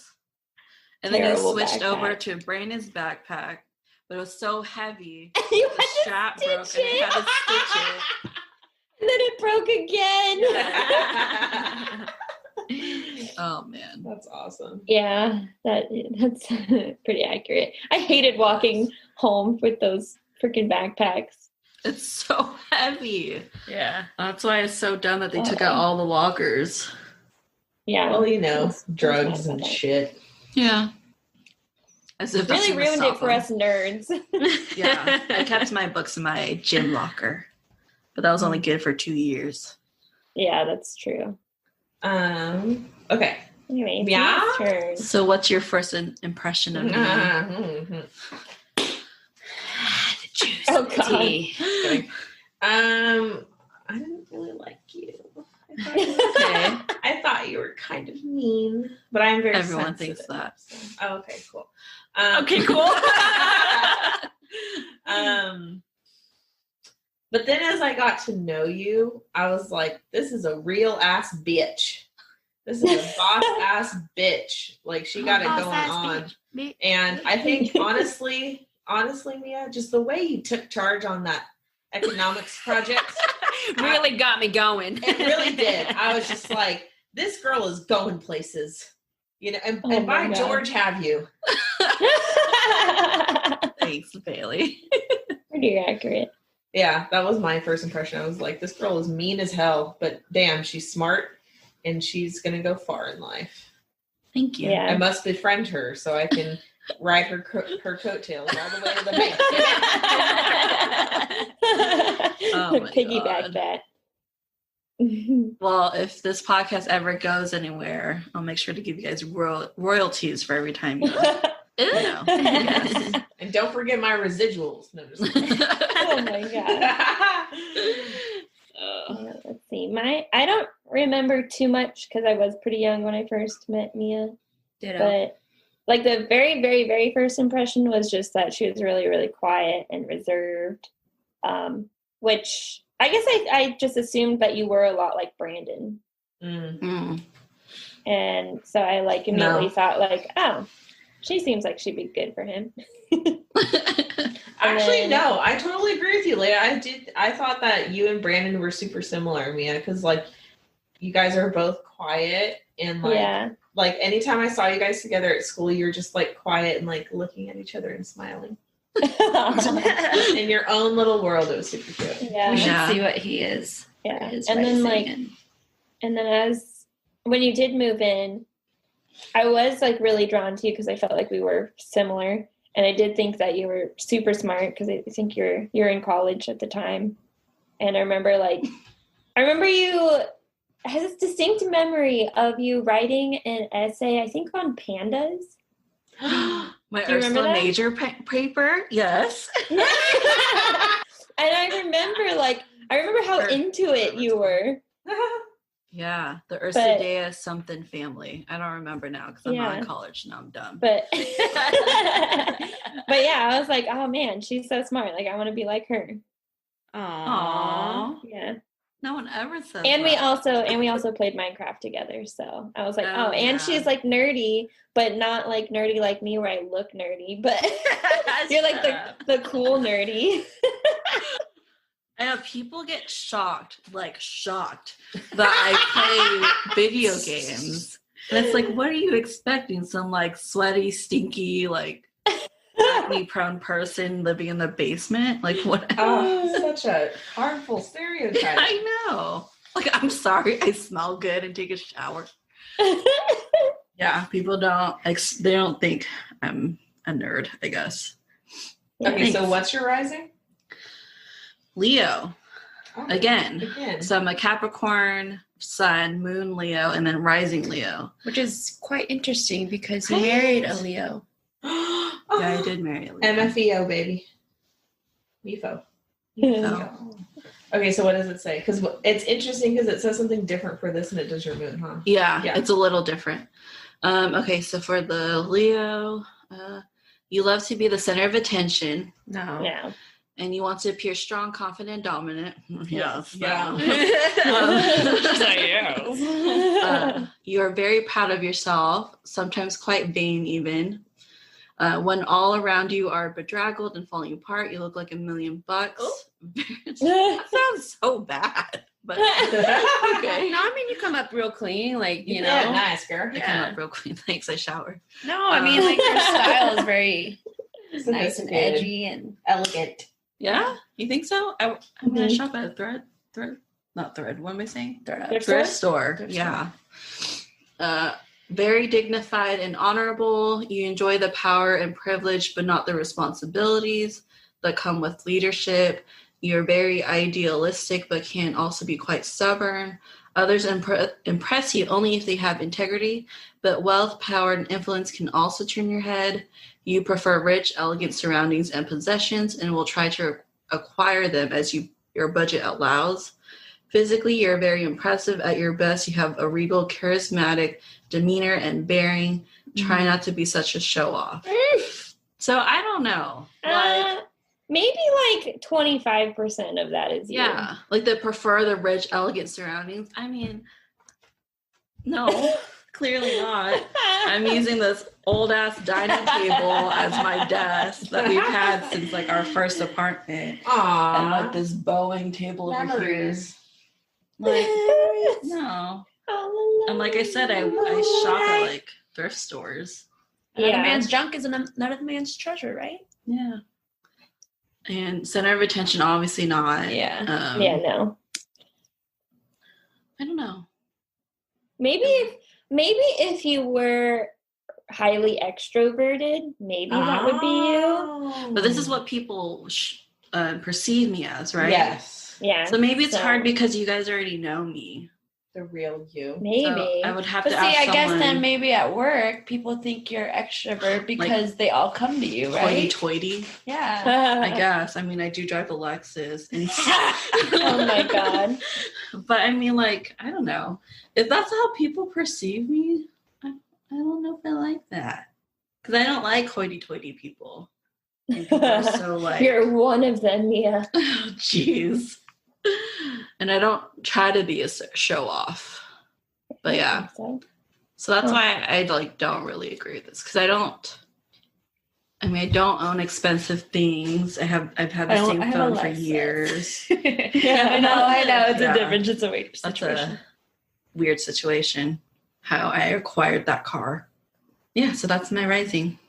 [SPEAKER 5] And then
[SPEAKER 4] Terrible
[SPEAKER 5] you switched
[SPEAKER 4] backpack.
[SPEAKER 5] over to Brandon's backpack, but it was so heavy.
[SPEAKER 4] You
[SPEAKER 5] The strap broke and it had to stitch it.
[SPEAKER 4] And then it broke again.
[SPEAKER 5] Oh man.
[SPEAKER 2] That's awesome.
[SPEAKER 4] Yeah, that's pretty accurate. I hated walking home with those freaking backpacks.
[SPEAKER 5] It's so heavy.
[SPEAKER 6] Yeah.
[SPEAKER 5] That's why it's so dumb that they took out all the walkers.
[SPEAKER 4] Yeah.
[SPEAKER 2] Well, you know,
[SPEAKER 4] I was
[SPEAKER 2] drugs
[SPEAKER 4] mad
[SPEAKER 2] and
[SPEAKER 4] about that.
[SPEAKER 2] shit.
[SPEAKER 5] Yeah. As if that's
[SPEAKER 4] Really
[SPEAKER 5] gonna
[SPEAKER 4] ruined
[SPEAKER 5] stop
[SPEAKER 4] it for
[SPEAKER 5] them.
[SPEAKER 4] us nerds.
[SPEAKER 5] Yeah. I kept my books in my gym locker. But that was only good for 2 years.
[SPEAKER 4] Yeah, that's true.
[SPEAKER 2] Okay.
[SPEAKER 4] Anyway, it's
[SPEAKER 2] Yeah?
[SPEAKER 4] Mia's turn.
[SPEAKER 5] So what's your first impression of me?
[SPEAKER 4] Oh, God.
[SPEAKER 2] Kidding. I didn't really like you.
[SPEAKER 5] Okay.
[SPEAKER 2] I thought you were kind of mean, but I'm very
[SPEAKER 5] Everyone
[SPEAKER 2] sensitive,
[SPEAKER 5] thinks that.
[SPEAKER 2] so- Oh, okay, cool.
[SPEAKER 6] Okay, cool.
[SPEAKER 2] But then as I got to know you, I was like, this is a real ass bitch. This is a boss ass bitch. Like, she got it going on. And I think honestly, Mia, just the way you took charge on that economics project,
[SPEAKER 6] Really got me going.
[SPEAKER 2] it really did. I was just like, this girl is going places. You know, and,
[SPEAKER 4] Oh
[SPEAKER 2] and
[SPEAKER 4] my
[SPEAKER 2] by
[SPEAKER 4] God.
[SPEAKER 2] George have you.
[SPEAKER 5] Thanks, Bailey.
[SPEAKER 4] Pretty accurate.
[SPEAKER 2] Yeah, that was my first impression. I was like, this girl is mean as hell, but damn, she's smart and she's going to go far in life.
[SPEAKER 5] Thank you.
[SPEAKER 2] I
[SPEAKER 4] Yeah.
[SPEAKER 2] must befriend her so I can ride her coattails all the way to the bank.
[SPEAKER 5] Oh my
[SPEAKER 4] Piggyback
[SPEAKER 5] God.
[SPEAKER 4] that.
[SPEAKER 5] Well, if this podcast ever goes anywhere, I'll make sure to give you guys royalties for every time you know. Yes.
[SPEAKER 2] And don't forget my residuals. No, just kidding.
[SPEAKER 4] Oh my God. Let's see. I don't remember too much because I was pretty young when I first met Mia.
[SPEAKER 6] Ditto.
[SPEAKER 4] But like the very, very, very first impression was just that she was really, really quiet and reserved. Which I guess I just assumed that you were a lot like Brandon.
[SPEAKER 5] Mm.
[SPEAKER 4] And so I like immediately thought like, oh, she seems like she'd be good for him.
[SPEAKER 2] Actually,
[SPEAKER 4] then-
[SPEAKER 2] no, I totally agree with you, Leah. I thought that you and Brandon were super similar, Mia, because like you guys are both quiet and like
[SPEAKER 4] Yeah.
[SPEAKER 2] like anytime I saw you guys together at school, you were just like quiet and like looking at each other and smiling in your own little world. It was super cute.
[SPEAKER 4] Yeah.
[SPEAKER 1] We should
[SPEAKER 5] Yeah.
[SPEAKER 1] see what he is. for
[SPEAKER 4] Yeah.
[SPEAKER 1] his
[SPEAKER 4] And then
[SPEAKER 1] rising
[SPEAKER 4] and then as when you did move in, I was like really drawn to you because I felt like we were similar. And I did think that you were super smart because I think you're in college at the time. And I remember you I have this distinct memory of you writing an essay, I think on pandas.
[SPEAKER 5] My
[SPEAKER 4] Do you remember
[SPEAKER 5] Ursula
[SPEAKER 4] that?
[SPEAKER 5] Major paper? Yes.
[SPEAKER 4] And I remember how into it you were.
[SPEAKER 5] Yeah, the Ursa Dea something family. I don't remember now because I'm not
[SPEAKER 4] Yeah.
[SPEAKER 5] in college. Now I'm dumb.
[SPEAKER 4] But but yeah, I was like, oh man, she's so smart. Like I want to be like her.
[SPEAKER 5] Aww.
[SPEAKER 4] Yeah.
[SPEAKER 5] No one ever said
[SPEAKER 4] And
[SPEAKER 5] that.
[SPEAKER 4] we also played Minecraft together. So I was like,
[SPEAKER 5] Oh,
[SPEAKER 4] oh, and
[SPEAKER 5] yeah.
[SPEAKER 4] she's like nerdy, but not like nerdy like me where I look nerdy, but you're like the cool nerdy.
[SPEAKER 5] I know people get shocked that I play video games. And it's like, what are you expecting? Some like sweaty, stinky, like acne prone person living in the basement? Like what?
[SPEAKER 2] Oh, such a harmful stereotype.
[SPEAKER 5] I know. Like, I'm sorry, I smell good and take a shower. Yeah, people they don't think I'm a nerd, I guess.
[SPEAKER 2] Okay, so
[SPEAKER 5] Thanks.
[SPEAKER 2] what's your rising?
[SPEAKER 5] Leo.
[SPEAKER 2] Oh,
[SPEAKER 5] Again. So I'm a Capricorn, Sun, Moon Leo, and then Rising Leo.
[SPEAKER 1] Which is quite interesting because you married a Leo.
[SPEAKER 5] Yeah, I did marry a Leo.
[SPEAKER 2] MFEO, baby. MIFO.
[SPEAKER 5] Oh.
[SPEAKER 2] Okay, so what does it say? Because it's interesting because it says something different for this than it does your moon, huh?
[SPEAKER 5] Yeah,
[SPEAKER 2] Yeah.
[SPEAKER 5] it's a little different. Okay, so for the Leo, you love to be the center of attention,
[SPEAKER 1] No.
[SPEAKER 4] Yeah.
[SPEAKER 5] and you want to appear strong, confident, dominant. Yes.
[SPEAKER 2] Yeah.
[SPEAKER 5] You are very proud of yourself, sometimes quite vain even. When all around you are bedraggled and falling apart, you look like $1,000,000.
[SPEAKER 2] Oh.
[SPEAKER 5] That sounds so bad. But
[SPEAKER 6] Okay. No, I mean, you come up real clean, like, you know.
[SPEAKER 2] Yeah, nice girl.
[SPEAKER 5] I come up real clean. Thanks, I showered.
[SPEAKER 6] No, I mean, like, your style is very nice and
[SPEAKER 2] Sophisticated.
[SPEAKER 6] edgy and
[SPEAKER 2] Elegant.
[SPEAKER 5] Yeah, you think so? I'm gonna
[SPEAKER 3] Mhm.
[SPEAKER 5] shop at a not thread. What am I saying?
[SPEAKER 3] Thrift
[SPEAKER 5] Store.
[SPEAKER 6] Thrift
[SPEAKER 5] Yeah. Very dignified and honorable. You enjoy the power and privilege, but not the responsibilities that come with leadership. You're very idealistic, but can also be quite stubborn. Others impress you only if they have integrity, but wealth, power, and influence can also turn your head. You prefer rich, elegant surroundings and possessions and will try to acquire them as your budget allows. Physically, you're very impressive. At your best, you have a regal, charismatic demeanor and bearing. Try not to be such a show-off. So I don't know. Like,
[SPEAKER 4] Maybe like 25% of that is you.
[SPEAKER 5] yeah, like they prefer the rich, elegant surroundings. I mean, no, clearly not. I'm using this old-ass dining table as my desk that we've had since like our first apartment.
[SPEAKER 2] Aww.
[SPEAKER 5] And like this Boeing table over here.
[SPEAKER 2] Memories.
[SPEAKER 5] Like, no. And like I said, I shop at like thrift stores.
[SPEAKER 6] another man's junk is another man's treasure, right?
[SPEAKER 5] Yeah. And center of attention, obviously not.
[SPEAKER 6] Yeah.
[SPEAKER 4] No.
[SPEAKER 5] I don't know.
[SPEAKER 4] Maybe if you were highly extroverted, maybe that would be you.
[SPEAKER 5] But this is what people perceive me as, right?
[SPEAKER 2] Yes.
[SPEAKER 4] Yeah.
[SPEAKER 5] So maybe it's hard because you guys already know me.
[SPEAKER 2] The real you.
[SPEAKER 4] Maybe.
[SPEAKER 5] So I would have
[SPEAKER 6] But
[SPEAKER 5] to
[SPEAKER 6] see,
[SPEAKER 5] ask
[SPEAKER 6] I
[SPEAKER 5] someone.
[SPEAKER 6] guess then maybe at work, people think you're extrovert because they all come to you, right?
[SPEAKER 5] Hoity-toity.
[SPEAKER 6] Yeah.
[SPEAKER 5] I guess. I mean, I do drive a Lexus. And
[SPEAKER 4] Oh my God.
[SPEAKER 5] But I mean, like, I don't know. If that's how people perceive me, I don't know if I like that. Because I don't like hoity-toity people. And people are so like,
[SPEAKER 4] You're one of them, Mia.
[SPEAKER 5] oh, jeez. And I don't try to be a show off. But yeah.
[SPEAKER 4] So.
[SPEAKER 5] So that's why I like don't really agree with this. Because I don't own expensive things. I've had the same phone for years.
[SPEAKER 6] Yeah, I know. It's
[SPEAKER 5] Yeah.
[SPEAKER 6] a different situation.
[SPEAKER 5] That's a weird situation. How I acquired that car. Yeah, so that's my rising.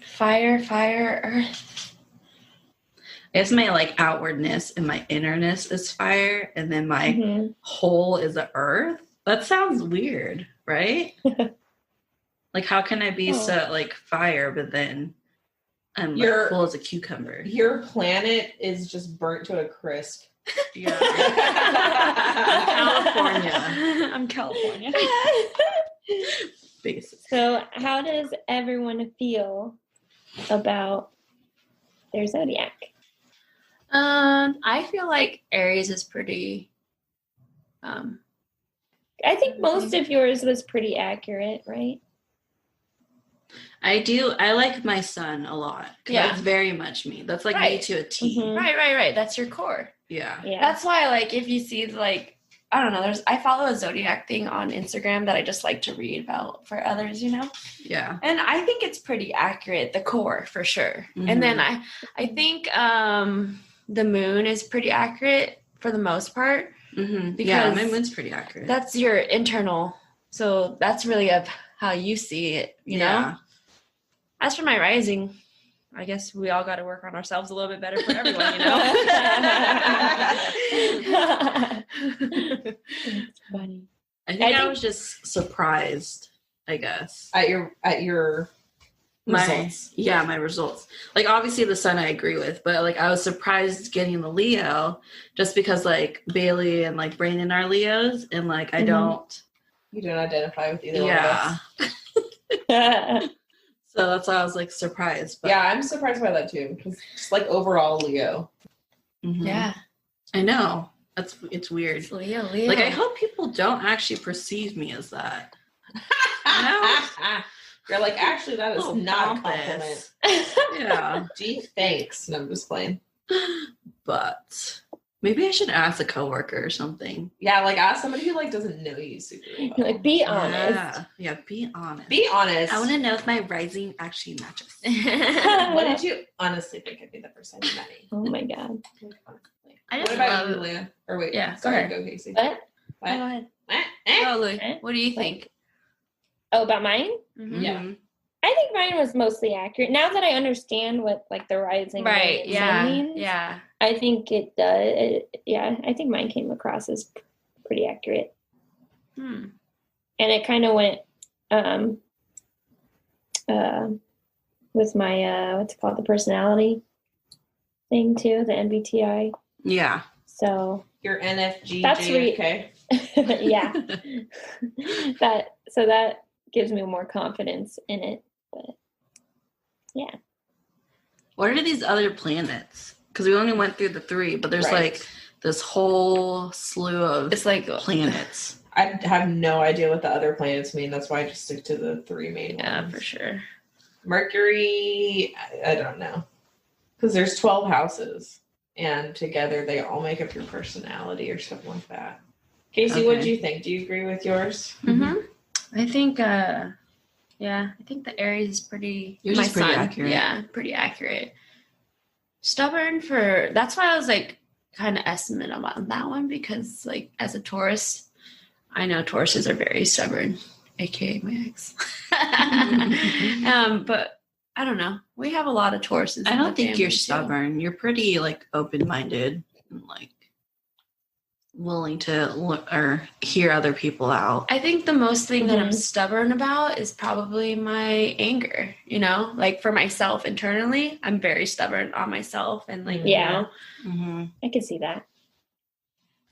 [SPEAKER 6] Fire, earth.
[SPEAKER 5] I guess my like outwardness and my innerness is fire, and then my
[SPEAKER 4] Mhm.
[SPEAKER 5] whole is the earth. That sounds weird, right? Like, how can I be so like fire, but then I'm like full as a cucumber?
[SPEAKER 2] Your planet is just burnt to a crisp.
[SPEAKER 5] Yeah. California.
[SPEAKER 6] I'm California.
[SPEAKER 5] Basically.
[SPEAKER 4] So, how does everyone feel about their zodiac?
[SPEAKER 6] I feel like Aries is pretty.
[SPEAKER 4] I think most of yours was pretty accurate, right?
[SPEAKER 5] I do. I like my son a lot.
[SPEAKER 6] Yeah.
[SPEAKER 5] That's very much me. That's like me
[SPEAKER 6] Right.
[SPEAKER 5] to a T.
[SPEAKER 4] Mhm.
[SPEAKER 6] Right. That's your core.
[SPEAKER 5] Yeah.
[SPEAKER 4] Yeah.
[SPEAKER 6] That's why, like, if you see, like, I don't know, I follow a zodiac thing on Instagram that I just like to read about for others, you know?
[SPEAKER 5] Yeah.
[SPEAKER 6] And I think it's pretty accurate, the core for sure.
[SPEAKER 5] Mhm.
[SPEAKER 6] And then I think the moon is pretty accurate for the most part.
[SPEAKER 5] Mm-hmm. Yeah,
[SPEAKER 6] Because
[SPEAKER 5] my moon's pretty accurate.
[SPEAKER 6] That's your internal. So that's really of how you see it, you know? As for my rising, I guess we all got to work on ourselves a little bit better for everyone, you know?
[SPEAKER 4] It's funny.
[SPEAKER 5] I think I was just surprised, I guess.
[SPEAKER 2] At your results.
[SPEAKER 5] My results. Like, obviously the sun I agree with, but like I was surprised getting the Leo just because like Bailey and like Brandon are Leos, and like I don't.
[SPEAKER 2] You don't identify with either
[SPEAKER 5] Yeah.
[SPEAKER 2] one of us.
[SPEAKER 5] So that's why I was like surprised. But
[SPEAKER 2] Yeah, I'm surprised by that too. Because just like overall Leo.
[SPEAKER 5] Mhm.
[SPEAKER 6] Yeah.
[SPEAKER 5] I know. It's weird.
[SPEAKER 6] It's Leo.
[SPEAKER 5] Like, I hope people don't actually perceive me as that. No.
[SPEAKER 2] You're like, actually, that is
[SPEAKER 5] Oh,
[SPEAKER 2] not a
[SPEAKER 5] pompous.
[SPEAKER 2] compliment.
[SPEAKER 5] Yeah.
[SPEAKER 2] Gee, thanks. No, I'm just playing.
[SPEAKER 5] But maybe I should ask a coworker or something.
[SPEAKER 2] Yeah, like ask somebody who like doesn't know you super well.
[SPEAKER 4] Like, be honest.
[SPEAKER 5] Yeah, be honest.
[SPEAKER 2] Be honest.
[SPEAKER 5] I want to know if my rising actually matches.
[SPEAKER 2] What did you honestly think I'd be the first time you met me?
[SPEAKER 4] Oh my God.
[SPEAKER 2] Like, honestly.
[SPEAKER 6] I
[SPEAKER 2] What
[SPEAKER 6] just
[SPEAKER 2] about
[SPEAKER 6] love
[SPEAKER 2] you, Leah? Or wait,
[SPEAKER 6] Yeah, go
[SPEAKER 2] sorry,
[SPEAKER 6] ahead.
[SPEAKER 2] go Casey.
[SPEAKER 4] What?
[SPEAKER 2] What?
[SPEAKER 6] Go ahead.
[SPEAKER 2] Eh?
[SPEAKER 6] Go, Louie. What do you think?
[SPEAKER 4] Oh, about mine?
[SPEAKER 6] Mhm.
[SPEAKER 2] Yeah.
[SPEAKER 4] I think mine was mostly accurate. Now that I understand what like the rising moon
[SPEAKER 6] Right.
[SPEAKER 4] and
[SPEAKER 6] Yeah.
[SPEAKER 4] sun means,
[SPEAKER 6] Yeah.
[SPEAKER 4] I think it does. I think mine came across as pretty accurate,
[SPEAKER 6] Hmm.
[SPEAKER 4] and it kind of went with my what's it called, the personality thing too, the MBTI.
[SPEAKER 5] Yeah.
[SPEAKER 4] So
[SPEAKER 2] Your NFG
[SPEAKER 4] That's
[SPEAKER 2] JFK.
[SPEAKER 4] yeah, that gives me more confidence in it. But yeah,
[SPEAKER 5] What are these other planets? Because we only went through the 3, but there's
[SPEAKER 2] Right.
[SPEAKER 5] like this whole slew of
[SPEAKER 6] It's like
[SPEAKER 5] planets.
[SPEAKER 2] I have no idea what the other planets mean. That's why I just stick to the 3 main
[SPEAKER 6] yeah,
[SPEAKER 2] ones.
[SPEAKER 6] for sure.
[SPEAKER 2] Mercury, I don't know. Because there's 12 houses. And together they all make up your personality or something like that. Casey, what
[SPEAKER 5] Okay.
[SPEAKER 2] do you think? Do you agree with yours?
[SPEAKER 6] Mm-hmm. I think, I think the Aries is pretty.
[SPEAKER 5] Yours
[SPEAKER 6] my
[SPEAKER 5] is pretty
[SPEAKER 6] sun.
[SPEAKER 5] accurate.
[SPEAKER 6] Yeah, pretty accurate. Stubborn that's why I was like kind of estimate about that one because like as a Taurus, I know Tauruses are very stubborn, aka my ex. But I don't know. We have a lot of Tauruses.
[SPEAKER 5] I
[SPEAKER 6] in
[SPEAKER 5] don't
[SPEAKER 6] the
[SPEAKER 5] think you're
[SPEAKER 6] family, too.
[SPEAKER 5] stubborn. You're pretty like open-minded and like willing to look or hear other people out.
[SPEAKER 6] I think the most thing that I'm
[SPEAKER 4] Mhm.
[SPEAKER 6] stubborn about is probably my anger, like for myself internally, I'm very stubborn on myself and like,
[SPEAKER 4] Yeah.
[SPEAKER 5] Mm-hmm.
[SPEAKER 4] I can see that.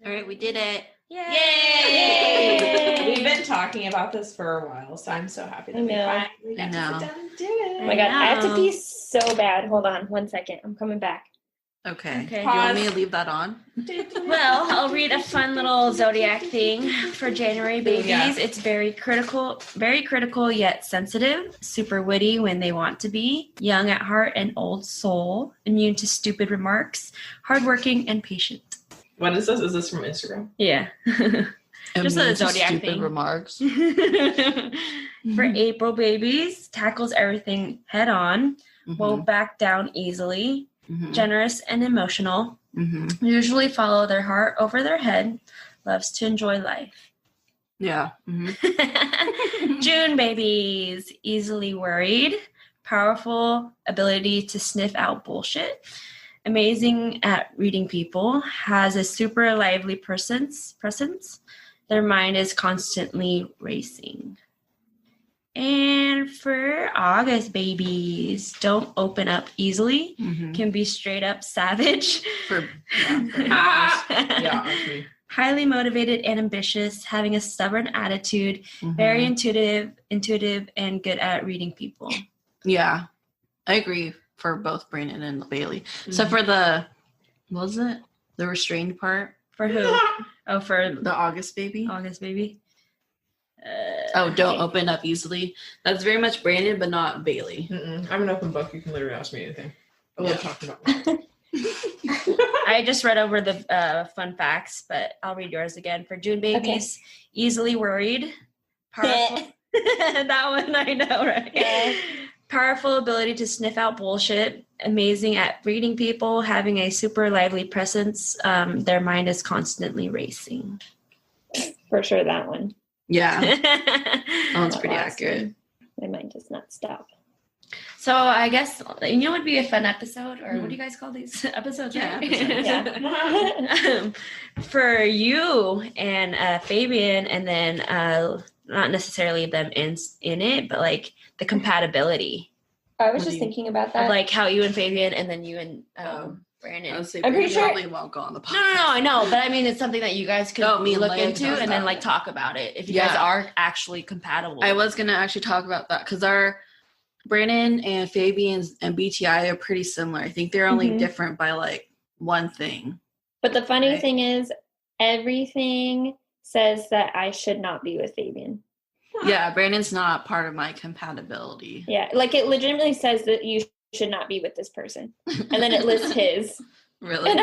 [SPEAKER 5] All right, we did it.
[SPEAKER 2] Yay! We've been talking about this for a while, so I'm so happy that
[SPEAKER 4] I
[SPEAKER 2] we
[SPEAKER 4] know.
[SPEAKER 2] finally got to
[SPEAKER 5] I know.
[SPEAKER 2] sit down and do it.
[SPEAKER 4] Oh my god, I have to
[SPEAKER 6] know.
[SPEAKER 4] pee so bad. Hold on 1 second. I'm coming back.
[SPEAKER 5] Okay.
[SPEAKER 6] Okay.
[SPEAKER 5] Do you want me
[SPEAKER 2] Pause.
[SPEAKER 5] to leave that on?
[SPEAKER 6] Well, I'll read a fun little zodiac thing for January babies.
[SPEAKER 2] Yeah.
[SPEAKER 6] It's very critical yet sensitive, super witty when they want to be, young at heart and old soul, immune to stupid remarks, hardworking and patient.
[SPEAKER 2] What is this? Is this from Instagram?
[SPEAKER 6] Yeah. Just a
[SPEAKER 5] Immune to
[SPEAKER 6] zodiac
[SPEAKER 5] stupid
[SPEAKER 6] thing.
[SPEAKER 5] remarks.
[SPEAKER 6] For April babies, tackles everything head on, won't back down easily,
[SPEAKER 5] Mhm.
[SPEAKER 6] generous and emotional,
[SPEAKER 5] Mhm.
[SPEAKER 6] usually follow their heart over their head, loves to enjoy life.
[SPEAKER 5] Yeah. Mhm.
[SPEAKER 6] June babies, easily worried, powerful ability to sniff out bullshit, amazing at reading people, has a super lively presence. Their mind is constantly racing. And for August babies, don't open up easily,
[SPEAKER 5] Mhm.
[SPEAKER 6] can be straight up savage.
[SPEAKER 5] For
[SPEAKER 2] Yeah, that's me.
[SPEAKER 6] Highly motivated and ambitious, having a stubborn attitude,
[SPEAKER 5] Mhm.
[SPEAKER 6] very intuitive, and good at reading people.
[SPEAKER 5] Yeah, I agree for both Brandon and Bailey. So
[SPEAKER 2] Mhm.
[SPEAKER 5] for the, what was it? The restrained part?
[SPEAKER 6] For who? Oh, for
[SPEAKER 5] The August baby?
[SPEAKER 6] August baby.
[SPEAKER 5] Oh, don't open up easily. That's very much Brandon, but not Bailey.
[SPEAKER 2] Mm-mm. I'm an open book. You can literally ask me anything. I love talking about
[SPEAKER 6] I just read over the fun facts, but I'll read yours again. For June babies, easily worried, powerful. That one I know, right?
[SPEAKER 4] Yeah.
[SPEAKER 6] Powerful ability to sniff out bullshit, amazing at reading people, having a super lively presence. Their mind is constantly racing.
[SPEAKER 4] For sure, that one.
[SPEAKER 5] Yeah, that one's
[SPEAKER 4] That
[SPEAKER 5] pretty
[SPEAKER 4] last
[SPEAKER 5] accurate.
[SPEAKER 4] My mind does not stop.
[SPEAKER 6] So I guess would be a fun episode, or what do you guys call these episodes?
[SPEAKER 5] Yeah,
[SPEAKER 6] Right?
[SPEAKER 5] episodes.
[SPEAKER 4] Yeah.
[SPEAKER 6] For you and Fabian, and then not necessarily them in it, but like the compatibility
[SPEAKER 4] I was
[SPEAKER 5] What
[SPEAKER 4] just
[SPEAKER 5] do you-
[SPEAKER 4] thinking about
[SPEAKER 6] of
[SPEAKER 4] that.
[SPEAKER 6] like how you and Fabian, and then you and Brandon.
[SPEAKER 5] I would say
[SPEAKER 4] I'm pretty
[SPEAKER 5] Brandon
[SPEAKER 4] sure-
[SPEAKER 5] probably won't go on the podcast.
[SPEAKER 6] No, I know, but I mean, it's something that you guys could
[SPEAKER 5] Oh, me and
[SPEAKER 6] look
[SPEAKER 5] Leia
[SPEAKER 6] into
[SPEAKER 5] could talk
[SPEAKER 6] and then
[SPEAKER 5] about
[SPEAKER 6] like
[SPEAKER 5] it.
[SPEAKER 6] talk about it if you guys
[SPEAKER 5] Yeah.
[SPEAKER 6] are actually compatible.
[SPEAKER 5] I was going to actually talk about that because our Brandon and Fabian's MBTI are pretty similar. I think they're only
[SPEAKER 4] Mhm.
[SPEAKER 5] different by like one thing.
[SPEAKER 4] But the funny
[SPEAKER 5] Right.
[SPEAKER 4] thing is, everything says that I should not be with Fabian.
[SPEAKER 5] Yeah, Brandon's not part of my compatibility.
[SPEAKER 4] Yeah, like it legitimately says that you should not be with this person, and then it lists his.
[SPEAKER 5] Really?
[SPEAKER 4] And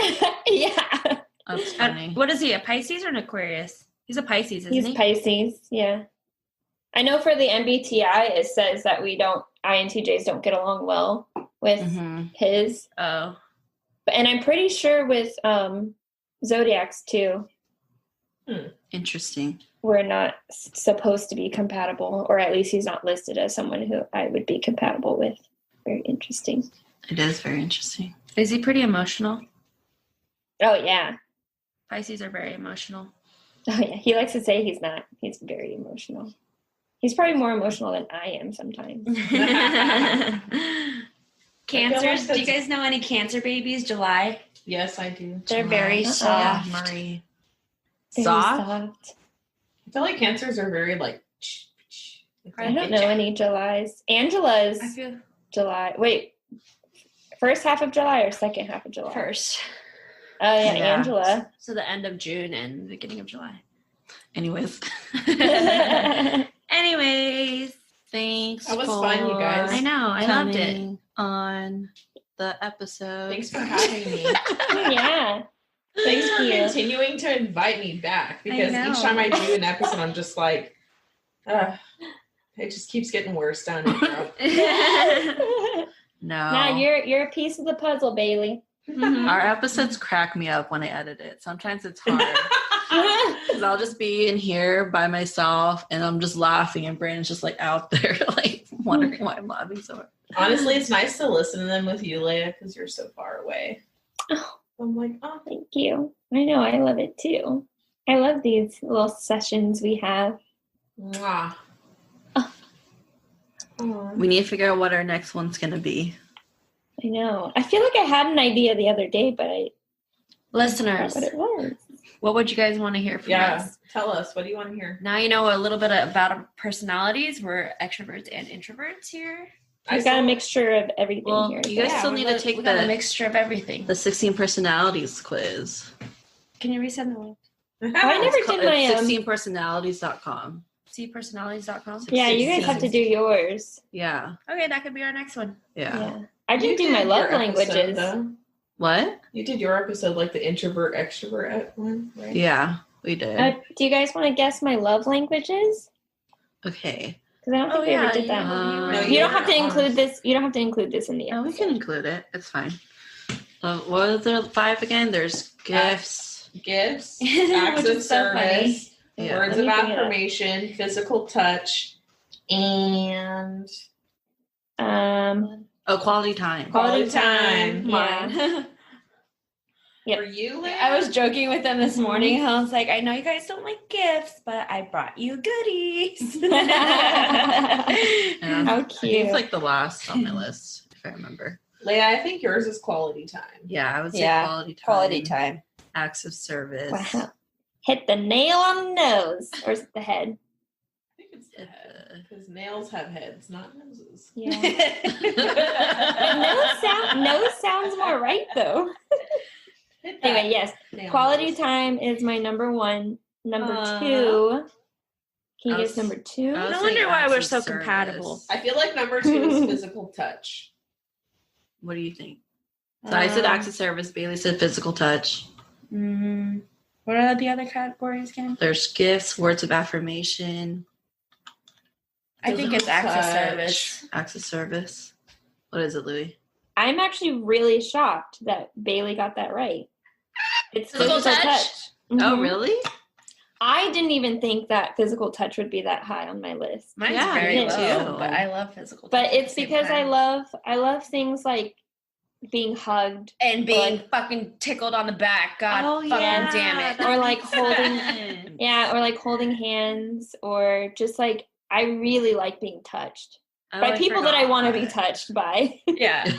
[SPEAKER 4] yeah,
[SPEAKER 5] That's funny.
[SPEAKER 6] What is he, a Pisces or an Aquarius? He's a Pisces, isn't
[SPEAKER 4] he's
[SPEAKER 6] he?
[SPEAKER 4] Pisces. Yeah, I know for the MBTI it says that INTJs don't get along well with
[SPEAKER 5] Mhm.
[SPEAKER 4] his,
[SPEAKER 6] Oh.
[SPEAKER 4] and I'm pretty sure with Zodiacs too.
[SPEAKER 5] Interesting.
[SPEAKER 4] We're not supposed to be compatible, or at least he's not listed as someone who I would be compatible with. Very interesting.
[SPEAKER 5] It is very interesting.
[SPEAKER 6] Is he pretty emotional?
[SPEAKER 4] Oh, yeah.
[SPEAKER 6] Pisces are very emotional.
[SPEAKER 4] Oh, yeah. He likes to say he's not. He's very emotional. He's probably more emotional than I am sometimes.
[SPEAKER 6] Cancers. Do you guys know any Cancer babies? July?
[SPEAKER 2] Yes, I do.
[SPEAKER 6] They're very soft.
[SPEAKER 5] Marie.
[SPEAKER 4] Very soft.
[SPEAKER 2] I feel like cancers are very like.
[SPEAKER 4] I don't know any Julys. Angela's July. Wait, first half of July or second half of July?
[SPEAKER 6] First.
[SPEAKER 4] Oh, yeah,
[SPEAKER 5] Yeah.
[SPEAKER 4] Angela.
[SPEAKER 6] So the end of June and the beginning of July.
[SPEAKER 5] Anyways.
[SPEAKER 6] Anyways.
[SPEAKER 5] Thanks.
[SPEAKER 2] That was fun, you guys.
[SPEAKER 6] I know. I loved it.
[SPEAKER 5] coming on the episode.
[SPEAKER 2] Thanks for having me.
[SPEAKER 4] Yeah.
[SPEAKER 2] Thanks for
[SPEAKER 4] you.
[SPEAKER 2] continuing to invite me back, because
[SPEAKER 6] I know.
[SPEAKER 2] each time I do an episode, I'm just like, it just keeps getting worse down in Europe.
[SPEAKER 5] No.
[SPEAKER 4] Now you're a piece of the puzzle, Bailey.
[SPEAKER 5] Our episodes crack me up when I edit it. Sometimes it's hard. Because I'll just be in here by myself and I'm just laughing and Brandon's just like out there like wondering why I'm laughing so hard.
[SPEAKER 2] Honestly, it's nice to listen to them with you, Leia, because you're so far away.
[SPEAKER 4] Oh.
[SPEAKER 2] I'm like, oh,
[SPEAKER 4] Thank you. I know. I love it too. I love these little sessions we have.
[SPEAKER 2] mwah.
[SPEAKER 5] We need to figure out what our next one's going to be.
[SPEAKER 4] I know. I feel like I had an idea the other day, but I
[SPEAKER 6] Listeners,
[SPEAKER 4] forgot what it was.
[SPEAKER 6] what would you guys want to hear from
[SPEAKER 2] Yeah,
[SPEAKER 6] us?
[SPEAKER 2] tell us. What do you want to hear?
[SPEAKER 6] Now you know a little bit about our personalities. We're extroverts and introverts here.
[SPEAKER 4] I've got a mixture of everything
[SPEAKER 5] Well,
[SPEAKER 4] here.
[SPEAKER 5] you guys
[SPEAKER 6] Yeah,
[SPEAKER 5] still
[SPEAKER 6] we
[SPEAKER 5] need to
[SPEAKER 6] got-
[SPEAKER 5] take
[SPEAKER 6] we got a
[SPEAKER 5] the
[SPEAKER 6] mixture of everything.
[SPEAKER 5] 16 personalities quiz.
[SPEAKER 6] Can you resend the link?
[SPEAKER 4] I never
[SPEAKER 5] It's
[SPEAKER 4] did my
[SPEAKER 5] 16personalities.com.
[SPEAKER 6] cpersonalities.com.
[SPEAKER 4] Yeah, you guys have to do yours.
[SPEAKER 5] Yeah.
[SPEAKER 6] Okay, that could be our next one.
[SPEAKER 5] Yeah.
[SPEAKER 4] Yeah. I didn't
[SPEAKER 2] You
[SPEAKER 4] do my
[SPEAKER 2] did
[SPEAKER 4] love
[SPEAKER 2] your episode,
[SPEAKER 4] languages.
[SPEAKER 2] though.
[SPEAKER 5] What?
[SPEAKER 2] You did your episode like the introvert extrovert one, right?
[SPEAKER 5] Yeah, we did.
[SPEAKER 4] Do you guys want to guess my love languages?
[SPEAKER 5] Okay.
[SPEAKER 4] Because I don't think we ever did that.
[SPEAKER 2] No,
[SPEAKER 4] You don't
[SPEAKER 2] were
[SPEAKER 4] have to
[SPEAKER 2] on.
[SPEAKER 4] include this. You don't have to include this in the
[SPEAKER 5] Oh, we
[SPEAKER 4] episode.
[SPEAKER 5] can include it. It's fine. What are the 5 again? There's gifts.
[SPEAKER 2] Gifts,
[SPEAKER 6] Which
[SPEAKER 2] acts of
[SPEAKER 6] is so funny.
[SPEAKER 2] service,
[SPEAKER 5] Yeah.
[SPEAKER 2] words
[SPEAKER 4] Let
[SPEAKER 2] of
[SPEAKER 4] me bring it up.
[SPEAKER 2] affirmation, physical touch, and
[SPEAKER 5] Oh, quality time.
[SPEAKER 2] quality time.
[SPEAKER 4] Yeah. Yep.
[SPEAKER 2] For you, Leah?
[SPEAKER 6] I was joking with them this morning. I was like, I know you guys don't like gifts, but I brought you goodies.
[SPEAKER 5] Yeah.
[SPEAKER 4] How
[SPEAKER 5] I think
[SPEAKER 4] cute.
[SPEAKER 5] it's like the last on my list, if I remember.
[SPEAKER 2] Leah, I think yours is quality time.
[SPEAKER 5] Yeah, I would say
[SPEAKER 6] Yeah,
[SPEAKER 5] quality time.
[SPEAKER 6] Quality time.
[SPEAKER 5] Acts of service.
[SPEAKER 4] Wow. Hit the nail on the nose. Or is it the head?
[SPEAKER 2] I think it's the head, because nails have heads, not noses.
[SPEAKER 4] Yeah. Nose sounds more right though.
[SPEAKER 2] Hit that
[SPEAKER 4] Anyway, yes.
[SPEAKER 2] nail
[SPEAKER 4] Quality
[SPEAKER 2] nose.
[SPEAKER 4] time is my number 1. Number
[SPEAKER 6] Aw.
[SPEAKER 4] 2. Can you
[SPEAKER 5] I
[SPEAKER 4] guess
[SPEAKER 5] was-
[SPEAKER 4] number 2?
[SPEAKER 5] I was
[SPEAKER 6] No
[SPEAKER 5] saying
[SPEAKER 6] wonder why
[SPEAKER 5] acts
[SPEAKER 6] we're
[SPEAKER 5] of
[SPEAKER 6] so
[SPEAKER 5] service.
[SPEAKER 6] compatible.
[SPEAKER 2] I feel like number 2 is physical touch.
[SPEAKER 5] What do you think? So I said acts of service. Bailey said physical touch.
[SPEAKER 6] What are the other categories again?
[SPEAKER 5] There's gifts, words of affirmation,
[SPEAKER 6] I think it's acts of
[SPEAKER 2] Touch.
[SPEAKER 6] service.
[SPEAKER 5] acts of service. What is it, Louis?
[SPEAKER 4] I'm actually really shocked that Bailey got that right. It's
[SPEAKER 6] Physical touch?
[SPEAKER 5] Oh,
[SPEAKER 4] Mhm.
[SPEAKER 5] really?
[SPEAKER 4] I didn't even think that physical touch would be that high on my list.
[SPEAKER 6] Mine's
[SPEAKER 5] Yeah,
[SPEAKER 6] very
[SPEAKER 4] me
[SPEAKER 6] low,
[SPEAKER 5] too.
[SPEAKER 6] but I love physical touch.
[SPEAKER 4] But
[SPEAKER 6] at the
[SPEAKER 4] it's
[SPEAKER 6] same
[SPEAKER 4] because
[SPEAKER 6] time.
[SPEAKER 4] I love things like being hugged
[SPEAKER 6] and being
[SPEAKER 4] like-
[SPEAKER 6] fucking tickled on the back. God
[SPEAKER 5] Oh,
[SPEAKER 6] fucking
[SPEAKER 5] yeah.
[SPEAKER 6] damn it.
[SPEAKER 4] or like holding
[SPEAKER 5] Fun.
[SPEAKER 4] or like holding hands or just like I really like being touched by people that I want to be touched by.
[SPEAKER 6] Yeah.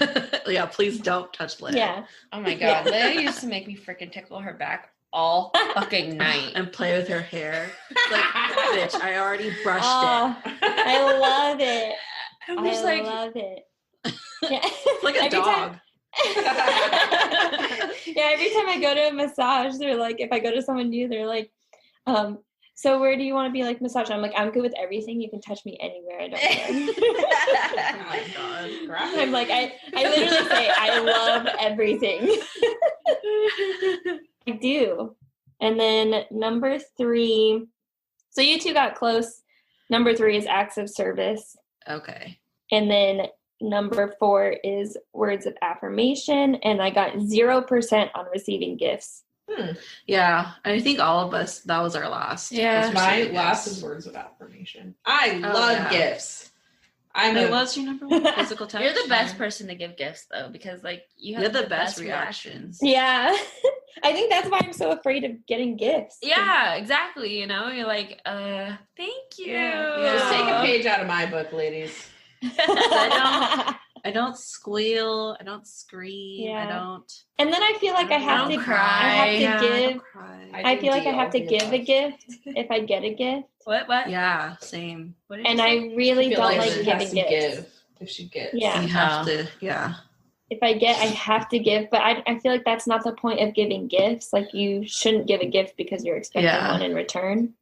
[SPEAKER 5] Yeah, please don't touch Leia.
[SPEAKER 4] Yeah.
[SPEAKER 6] Oh my god. Leia used to make me freaking tickle her back all fucking night.
[SPEAKER 5] And play with her hair. Like, bitch, I already brushed
[SPEAKER 4] Oh, I love it.
[SPEAKER 6] I'm
[SPEAKER 4] I
[SPEAKER 6] just like,
[SPEAKER 4] love it. Yeah.
[SPEAKER 5] it. Like a
[SPEAKER 4] Every time-
[SPEAKER 5] dog.
[SPEAKER 4] Yeah, every time I go to a massage, they're like, if I go to someone new, they're like, so where do you want to be like massaged? I'm like, I'm good with everything. You can touch me anywhere. I don't care.
[SPEAKER 5] Oh my god.
[SPEAKER 4] I'm like, I literally say I love everything. I do. And then number 3, so you two got close. Number 3 is acts of service.
[SPEAKER 5] Okay.
[SPEAKER 4] And then number 4 is words of affirmation. And I got 0% on receiving gifts.
[SPEAKER 5] Yeah, I think all of us, that was our last.
[SPEAKER 6] Yeah.
[SPEAKER 2] My last is words of affirmation. I love gifts.
[SPEAKER 5] It was your number one physical touch.
[SPEAKER 6] You're the best person to give gifts, though, because like you have
[SPEAKER 5] You're the best reactions.
[SPEAKER 4] Yeah. I think that's why I'm so afraid of getting gifts.
[SPEAKER 6] Yeah, exactly. You know, you're like, thank you.
[SPEAKER 5] Yeah.
[SPEAKER 2] Just take a page out of my book, ladies.
[SPEAKER 5] I don't squeal. I don't scream.
[SPEAKER 4] Yeah.
[SPEAKER 5] I don't.
[SPEAKER 4] And then I feel like I have to
[SPEAKER 6] cry.
[SPEAKER 4] I have to
[SPEAKER 5] Yeah, I
[SPEAKER 4] give.
[SPEAKER 5] don't cry.
[SPEAKER 4] I feel like I have to give a gift if I get a gift.
[SPEAKER 6] What?
[SPEAKER 5] Yeah, same.
[SPEAKER 6] What did
[SPEAKER 4] And
[SPEAKER 6] you
[SPEAKER 4] I
[SPEAKER 6] say?
[SPEAKER 4] really
[SPEAKER 2] feel
[SPEAKER 4] don't
[SPEAKER 2] like
[SPEAKER 4] like
[SPEAKER 2] she has
[SPEAKER 4] giving
[SPEAKER 2] to
[SPEAKER 4] gifts.
[SPEAKER 2] give if she gets.
[SPEAKER 4] Yeah.
[SPEAKER 5] You have to. Yeah.
[SPEAKER 4] If I get, I have to give. But I feel like that's not the point of giving gifts. Like you shouldn't give a gift because you're expecting one in return.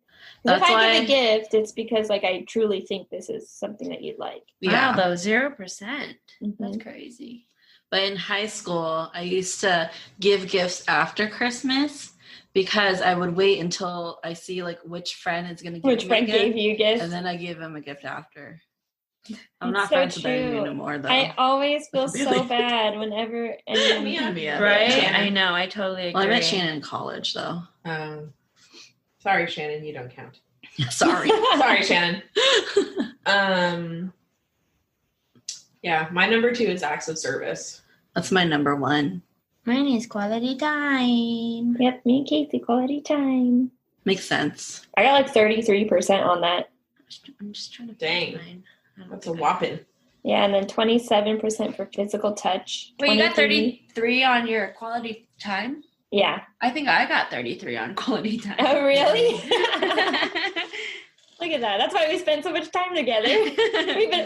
[SPEAKER 4] If
[SPEAKER 5] That's
[SPEAKER 4] I give a gift, it's because like I truly think this is something that you'd like.
[SPEAKER 5] Yeah.
[SPEAKER 6] Wow, though 0%.
[SPEAKER 4] Mhm.
[SPEAKER 6] That's crazy.
[SPEAKER 5] But in high school, I used to give gifts after Christmas because I would wait until I see like which friend is going to give
[SPEAKER 4] Which
[SPEAKER 5] me
[SPEAKER 4] friend
[SPEAKER 5] a gift,
[SPEAKER 4] gave you a gift?
[SPEAKER 5] and then I give them a gift after. I'm
[SPEAKER 4] It's
[SPEAKER 5] not
[SPEAKER 4] so
[SPEAKER 5] friends with any
[SPEAKER 4] true.
[SPEAKER 5] anymore, though.
[SPEAKER 4] I always feel so
[SPEAKER 5] Really?
[SPEAKER 4] bad whenever anyone.
[SPEAKER 2] Yeah.
[SPEAKER 6] Right?
[SPEAKER 2] Shannon.
[SPEAKER 6] I know. I totally agree.
[SPEAKER 5] Well, I met Shannon in college, though.
[SPEAKER 2] Sorry, Shannon, you don't count.
[SPEAKER 5] Sorry.
[SPEAKER 2] Sorry, Shannon. Yeah, my number 2 is acts of service.
[SPEAKER 5] That's my number one.
[SPEAKER 6] Mine is quality time.
[SPEAKER 4] Yep, me and Casey, quality time.
[SPEAKER 5] Makes sense.
[SPEAKER 4] I got like 33% on that.
[SPEAKER 6] I'm just trying to
[SPEAKER 2] Dang.
[SPEAKER 6] find mine. I don't
[SPEAKER 2] That's a
[SPEAKER 6] think I-
[SPEAKER 2] whopping.
[SPEAKER 4] Yeah, and then 27% for physical touch.
[SPEAKER 6] Wait, you got
[SPEAKER 4] 23
[SPEAKER 6] 33 on your quality time?
[SPEAKER 4] Yeah.
[SPEAKER 6] I think I got 33 on quality time.
[SPEAKER 4] Oh, really? Look at that. That's why we spend so much time together.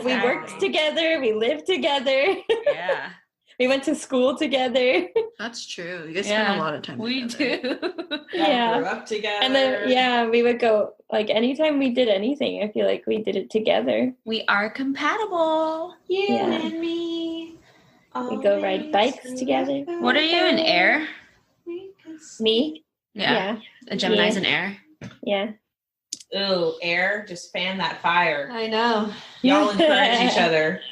[SPEAKER 4] We worked together. We lived together.
[SPEAKER 6] Yeah.
[SPEAKER 4] We went to school together.
[SPEAKER 5] That's true. You guys spend a lot of time
[SPEAKER 6] We
[SPEAKER 5] together.
[SPEAKER 6] do.
[SPEAKER 4] Yeah.
[SPEAKER 2] Grew up together.
[SPEAKER 4] And then, we would go, like, anytime we did anything, I feel like we did it together.
[SPEAKER 6] We are compatible.
[SPEAKER 2] You
[SPEAKER 4] Yeah.
[SPEAKER 2] and me.
[SPEAKER 4] We go ride bikes together.
[SPEAKER 6] What are you in air?
[SPEAKER 4] Me?
[SPEAKER 6] Yeah. A Gemini's
[SPEAKER 4] Yeah.
[SPEAKER 6] in air.
[SPEAKER 4] Yeah.
[SPEAKER 2] Ooh, air, just fan that fire.
[SPEAKER 6] I know.
[SPEAKER 2] Y'all encourage each other.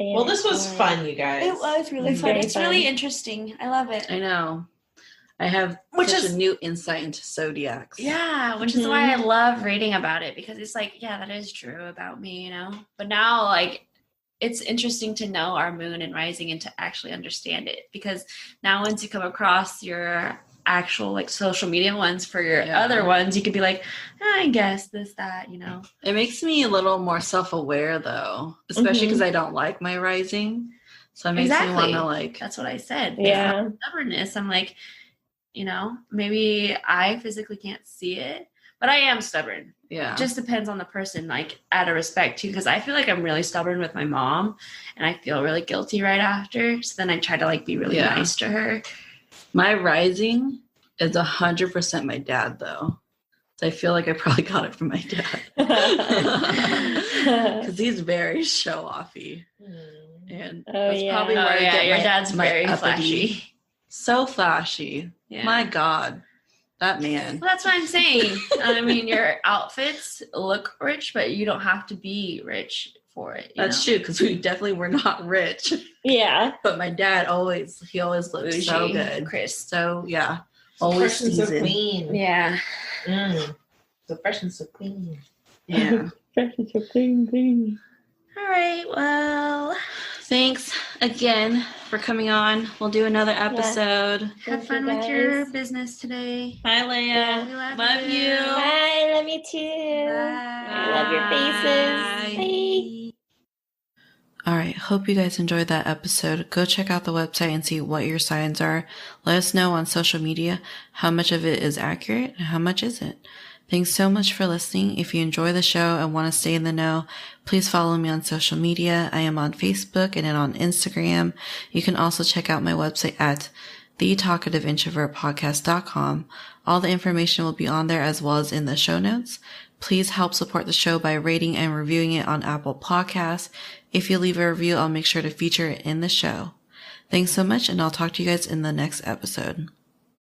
[SPEAKER 2] Well, this was
[SPEAKER 4] Yeah.
[SPEAKER 2] fun, you guys.
[SPEAKER 6] It was really
[SPEAKER 4] It's
[SPEAKER 6] fun.
[SPEAKER 4] very
[SPEAKER 6] It's really
[SPEAKER 4] fun.
[SPEAKER 6] interesting. I love it.
[SPEAKER 5] I know. I have
[SPEAKER 6] Which
[SPEAKER 5] such
[SPEAKER 6] is-
[SPEAKER 5] a new insight into zodiacs.
[SPEAKER 6] Yeah, which is why I love reading about it because it's like, yeah, that is true about me, you know? But now, like, it's interesting to know our moon and rising and to actually understand it because now once you come across your actual like social media ones for your other ones, you could be like, I guess this, that, you know.
[SPEAKER 5] It makes me a little more self-aware though, especially because I don't like my rising. So it makes me want to like.
[SPEAKER 6] That's what I said.
[SPEAKER 4] Yeah.
[SPEAKER 6] Stubbornness. I'm like, you know, maybe I physically can't see it, but I am stubborn.
[SPEAKER 5] Yeah.
[SPEAKER 6] It just depends on the person, like out of respect too, because I feel like I'm really stubborn with my mom and I feel really guilty right after. So then I try to like be really nice to her.
[SPEAKER 5] My rising is 100% my dad though. So I feel like I probably got it from my dad. Because he's very show-offy. And that's probably where I get
[SPEAKER 6] your
[SPEAKER 5] my-
[SPEAKER 6] dad's
[SPEAKER 5] my
[SPEAKER 6] very
[SPEAKER 5] uppity.
[SPEAKER 6] flashy.
[SPEAKER 5] So flashy.
[SPEAKER 6] Yeah.
[SPEAKER 5] My God. That man.
[SPEAKER 6] Well, that's what I'm saying. I mean, your outfits look rich, but you don't have to be rich for it.
[SPEAKER 5] That's true, because we definitely were not rich.
[SPEAKER 4] Yeah.
[SPEAKER 5] But my dad always looked so good.
[SPEAKER 6] Chris.
[SPEAKER 5] So yeah. Always
[SPEAKER 2] Fresh and so
[SPEAKER 5] seasoned.
[SPEAKER 2] clean.
[SPEAKER 6] Yeah.
[SPEAKER 2] So fresh and so clean.
[SPEAKER 5] Yeah.
[SPEAKER 4] Fresh and so clean.
[SPEAKER 6] All right. Well,
[SPEAKER 5] Thanks again for coming on. We'll do another episode.
[SPEAKER 6] have
[SPEAKER 4] Thank
[SPEAKER 6] fun
[SPEAKER 4] you,
[SPEAKER 6] with your
[SPEAKER 4] guys.
[SPEAKER 6] business today.
[SPEAKER 2] Bye, Leia.
[SPEAKER 6] We love
[SPEAKER 2] Love you.
[SPEAKER 4] Bye. Love you too.
[SPEAKER 6] Bye.
[SPEAKER 4] Love your faces. Bye.
[SPEAKER 1] All right. Hope you guys enjoyed that episode. Go check out the website and see what your signs are. Let us know on social media how much of it is accurate and how much isn't. Thanks so much for listening. If you enjoy the show and want to stay in the know, please follow me on social media. I am on Facebook and on Instagram. You can also check out my website at thetalkativeintrovertpodcast.com. All the information will be on there as well as in the show notes. Please help support the show by rating and reviewing it on Apple Podcasts. If you leave a review, I'll make sure to feature it in the show. Thanks so much, and I'll talk to you guys in the next episode.